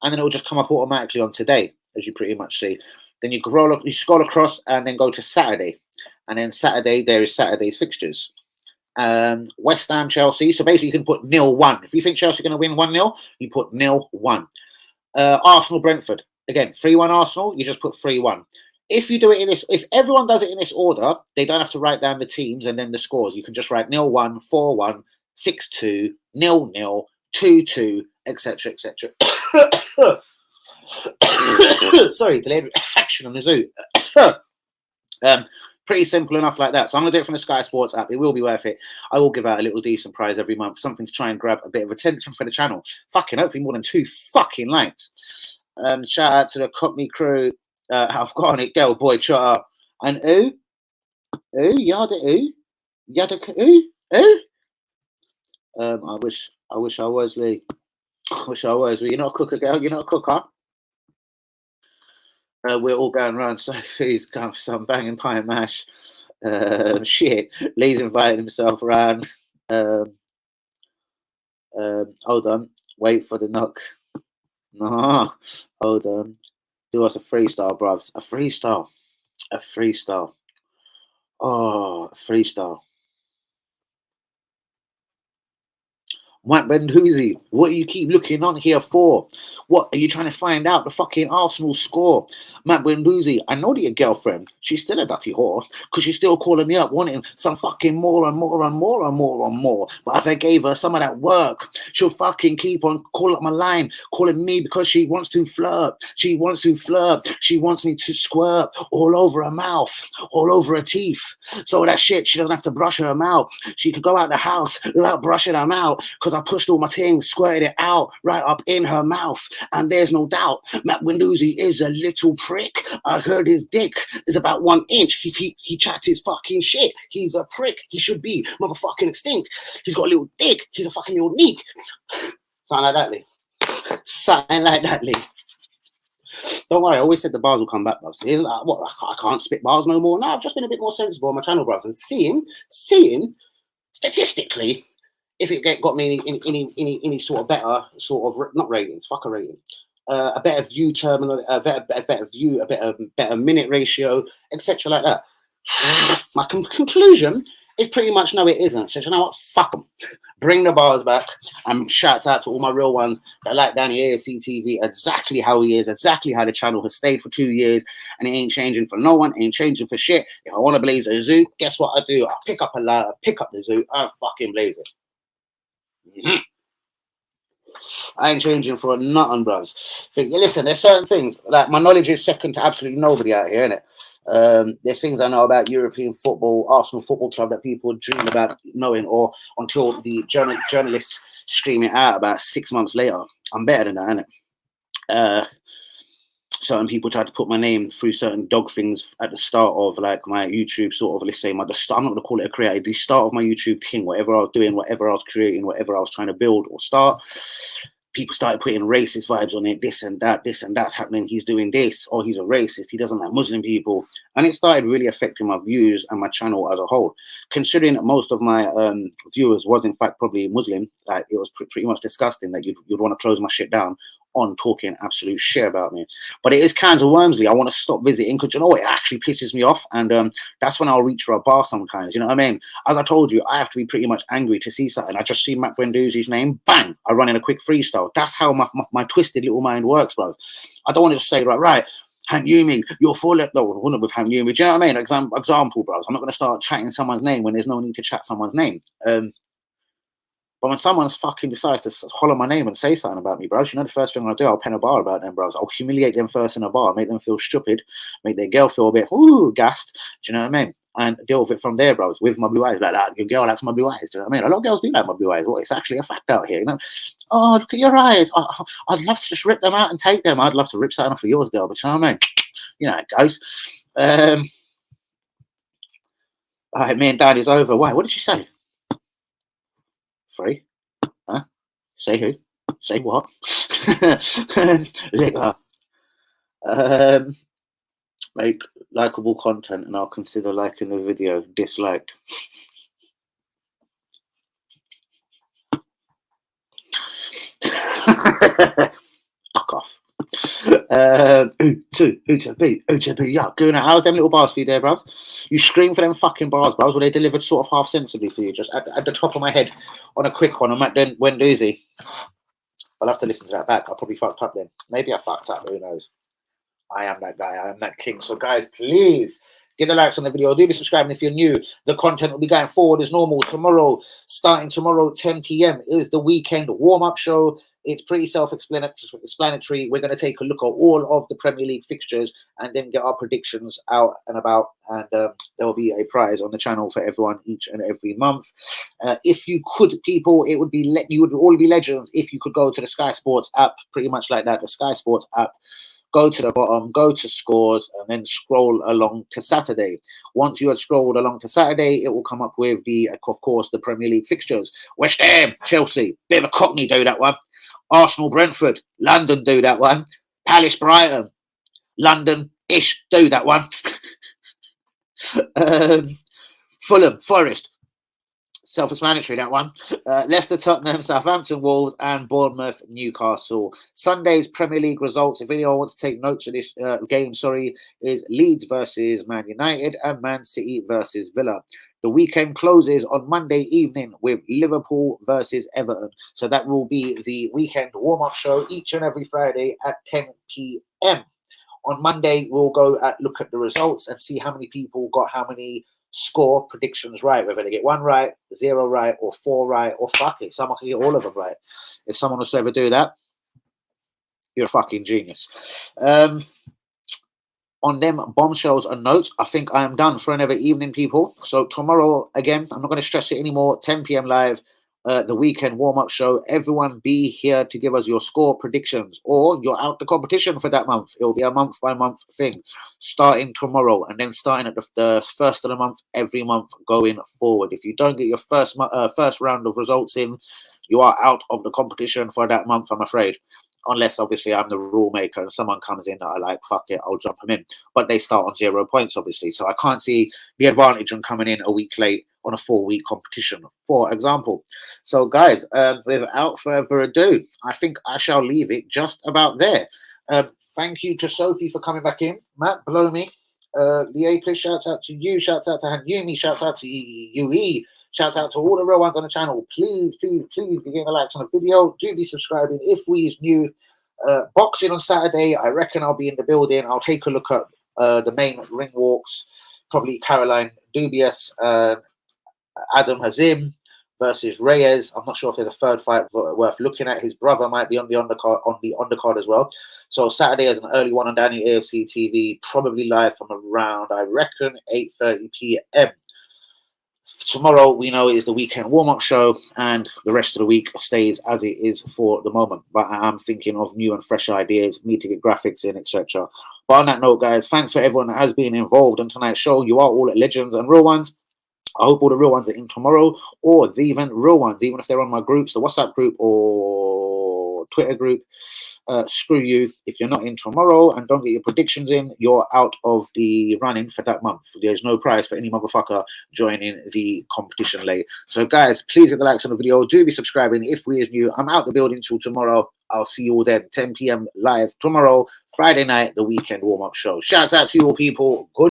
and then it will just come up automatically on today, as you pretty much see. Then you scroll across and then go to Saturday, and then Saturday there is Saturday's fixtures. West Ham, Chelsea. So basically, you can put 0-1. If you think Chelsea are going to win 1-0, you put 0-1. Arsenal, Brentford. Again, 3-1 Arsenal. You just put 3-1. If you do it in this, if everyone does it in this order, they don't have to write down the teams and then the scores. You can just write 0-1, 4-1, 6-2, 0-0, 2-2, etc., etc. Sorry, delayed reaction on the zoo. Pretty simple enough like that. So I'm going to do it from the Sky Sports app. It will be worth it. I will give out a little decent prize every month, something to try and grab a bit of attention for the channel. Fucking hopefully more than 2 fucking likes. Shout out to the Cockney crew. I've got on it, girl, boy, Trotter. And yada yada I wish I was, Lee. I wish I was. You're not a cooker, girl. You're not a cooker. We're all going around Sophie's going for some banging pie and mash. Shit. Lee's inviting himself around. Hold on. Wait for the knock. No. Hold on. Do us a freestyle, bruvs. A freestyle. A freestyle. Oh, a freestyle. Mike Bendouzi, what do you keep looking on here for? What are you trying to find out? The fucking Arsenal score. Matt Bendouzi, I know that your girlfriend, she's still a dirty whore, because she's still calling me up wanting some fucking more and more and more and more and more. But if I gave her some of that work, she'll fucking keep on calling up my line, calling me because she wants to flirt. She wants to flirt. She wants me to squirt all over her mouth, all over her teeth. So that shit, she doesn't have to brush her mouth. She could go out the house without brushing her mouth, because I pushed all my things, squirted it out right up in her mouth. And there's no doubt, Matt Windoozy is a little prick. I heard his dick is about 1 inch. He chats his fucking shit. He's a prick. He should be motherfucking extinct. He's got a little dick. He's a fucking little neek. Something like that, Lee. Something like that, Lee. Don't worry, I always said the bars will come back, bruv. See, like, what, I can't spit bars no more. No, I've just been a bit more sensible on my channel, bruv. And seeing, statistically, if it got me any sort of better sort of, not ratings, fuck a rating, a better view terminal, a better view, a better minute ratio, etc. like that. My conclusion is pretty much no, it isn't. So you know what? Fuck them. Bring the bars back. And shouts out to all my real ones that like Danny AFC TV exactly how he is, exactly how the channel has stayed for 2 years, and it ain't changing for no one, ain't changing for shit. If I want to blaze a zoo, guess what I do? I pick up a lighter, pick up the zoo, I fucking blaze it. I ain't changing for nothing, bros. Listen, there's certain things, like my knowledge is second to absolutely nobody out here, innit? There's things I know about European football, Arsenal Football Club, that people dream about knowing, or until the journalists scream it out about 6 months later. I'm better than that, innit? Certain people tried to put my name through certain dog things at the start of like my YouTube sort of, let's say I'm not going to call it a creator, the start of my YouTube thing, whatever I was doing, whatever I was creating, whatever I was trying to build or start, people started putting racist vibes on it, this and that's happening, he's doing this, or he's a racist, he doesn't like Muslim people, and it started really affecting my views and my channel as a whole. Considering that most of my viewers was in fact probably Muslim, like it was pretty much disgusting that you'd want to close my shit down on talking absolute shit about me. But it is kind of Wormsley. I want to stop visiting because, you know what, it actually pisses me off, and that's when I'll reach for a bar sometimes, you know what I mean? As I told you, I have to be pretty much angry to see something. I just see Matt Bendouzi's name, bang, I run in a quick freestyle. That's how my twisted little mind works, bro. I don't want to just say, right, Hanyumi, you're full of, no, wouldn't with Hanyumi, do you know what I mean? Example, bro. I'm not going to start chatting someone's name when there's no need to chat someone's name. But when someone fucking decides to holler my name and say something about me, bro, you know the first thing I'll do? I'll pen a bar about them, bros. I'll humiliate them first in a bar, make them feel stupid, make their girl feel a bit, ooh, gassed. Do you know what I mean? and deal with it from there, bros, with my blue eyes. Like that, your girl likes my blue eyes. Do you know what I mean? A lot of girls do like my blue eyes. Well, it's actually a fact out here, you know. Oh, look at your eyes. I'd love to just rip them out and take them. I'd love to rip something off of yours, girl, but you know what I mean? You know how it goes. All right, me and Daddy's over. Why? What did she say? Free? Huh? Say who? Say what? Liquor. Make likable content and I'll consider liking the video. Dislike. Fuck off. Yeah, Guna, how's them little bars for you there, bros? You scream for them fucking bars, bros. Were they delivered sort of half sensibly for you? Just at the top of my head on a quick one. I'm at then Wendoozy. I'll have to listen to that back. I probably fucked up then. Maybe I fucked up. Who knows? I am that guy. I am that king. So, guys, please give the likes on the video. Do be subscribing if you're new. The content will be going forward as normal. Starting tomorrow, 10 p.m. is the weekend warm-up show. It's pretty self-explanatory. We're going to take a look at all of the Premier League fixtures and then get our predictions out and about. And there will be a prize on the channel for everyone each and every month. If you could, people, it would be you would all be legends if you could go to the Sky Sports app, pretty much like that. The Sky Sports app. Go to the bottom, go to scores, and then scroll along to Saturday. Once you have scrolled along to Saturday, it will come up with of course, the Premier League fixtures. West Ham, Chelsea, bit of a Cockney do that one. Arsenal, Brentford, London do that one. Palace, Brighton, London-ish do that one. Fulham, Forest. Self-explanatory, that one. Leicester, Tottenham, Southampton, Wolves, and Bournemouth, Newcastle. Sunday's Premier League results, if anyone wants to take notes of this game, is Leeds versus Man United and Man City versus Villa. The weekend closes on Monday evening with Liverpool versus Everton. So that will be the weekend warm-up show each and every Friday at 10 p.m. On Monday, we'll go look at the results and see how many people got how many score predictions right, whether they get 1 right, 0 right, or 4 right, or fuck it, someone can get all of them right. If someone was to ever do that, you're a fucking genius. On them bombshells and notes, I think I am done for another evening, people. So tomorrow, again, I'm not going to stress it anymore, 10 p.m. live, the weekend warm-up show. Everyone be here to give us your score predictions, or you're out the competition for that month. It will be a month-by-month thing, starting tomorrow, and then starting at the first of the month, every month going forward. If you don't get your first round of results in, you are out of the competition for that month, I'm afraid. Unless, obviously, I'm the rule maker and someone comes in that I like, fuck it, I'll jump them in. But they start on 0 points, obviously. So I can't see the advantage on coming in a week late on a 4-week competition, for example. So, guys, without further ado, I think I shall leave it just about there. Thank you to Sophie for coming back in. Matt, below me. Lieka, shouts out to you. Shouts out to Hanyumi. Shouts out to UE. Shouts out to all the real ones on the channel. Please, please, please be giving the likes on the video. Do be subscribing if we is new. Boxing on Saturday, I reckon I'll be in the building. I'll take a look at the main ring walks. Probably Caroline Dubious, Adam Hazim versus Reyes. I'm not sure if there's a third fight worth looking at. His brother might be on the undercard as well. So Saturday is an early one on Danny AFC TV, probably live from around, I reckon, 8:30 p.m. Tomorrow, we know it is the weekend warm-up show, and the rest of the week stays as it is for the moment. But I am thinking of new and fresh ideas, need to get graphics in, etc. But on that note, guys, thanks for everyone that has been involved in tonight's show. You are all legends and real ones. I hope all the real ones are in tomorrow, or the even real ones, even if they're on my groups, the WhatsApp group or Twitter group. Screw you. If you're not in tomorrow and don't get your predictions in, you're out of the running for that month. There's no prize for any motherfucker joining the competition late. So, guys, please hit the likes on the video. Do be subscribing if we is new. I'm out the building till tomorrow. I'll see you all then, 10 p.m. live tomorrow, Friday night, the weekend warm-up show. Shouts out to you all, people. Good.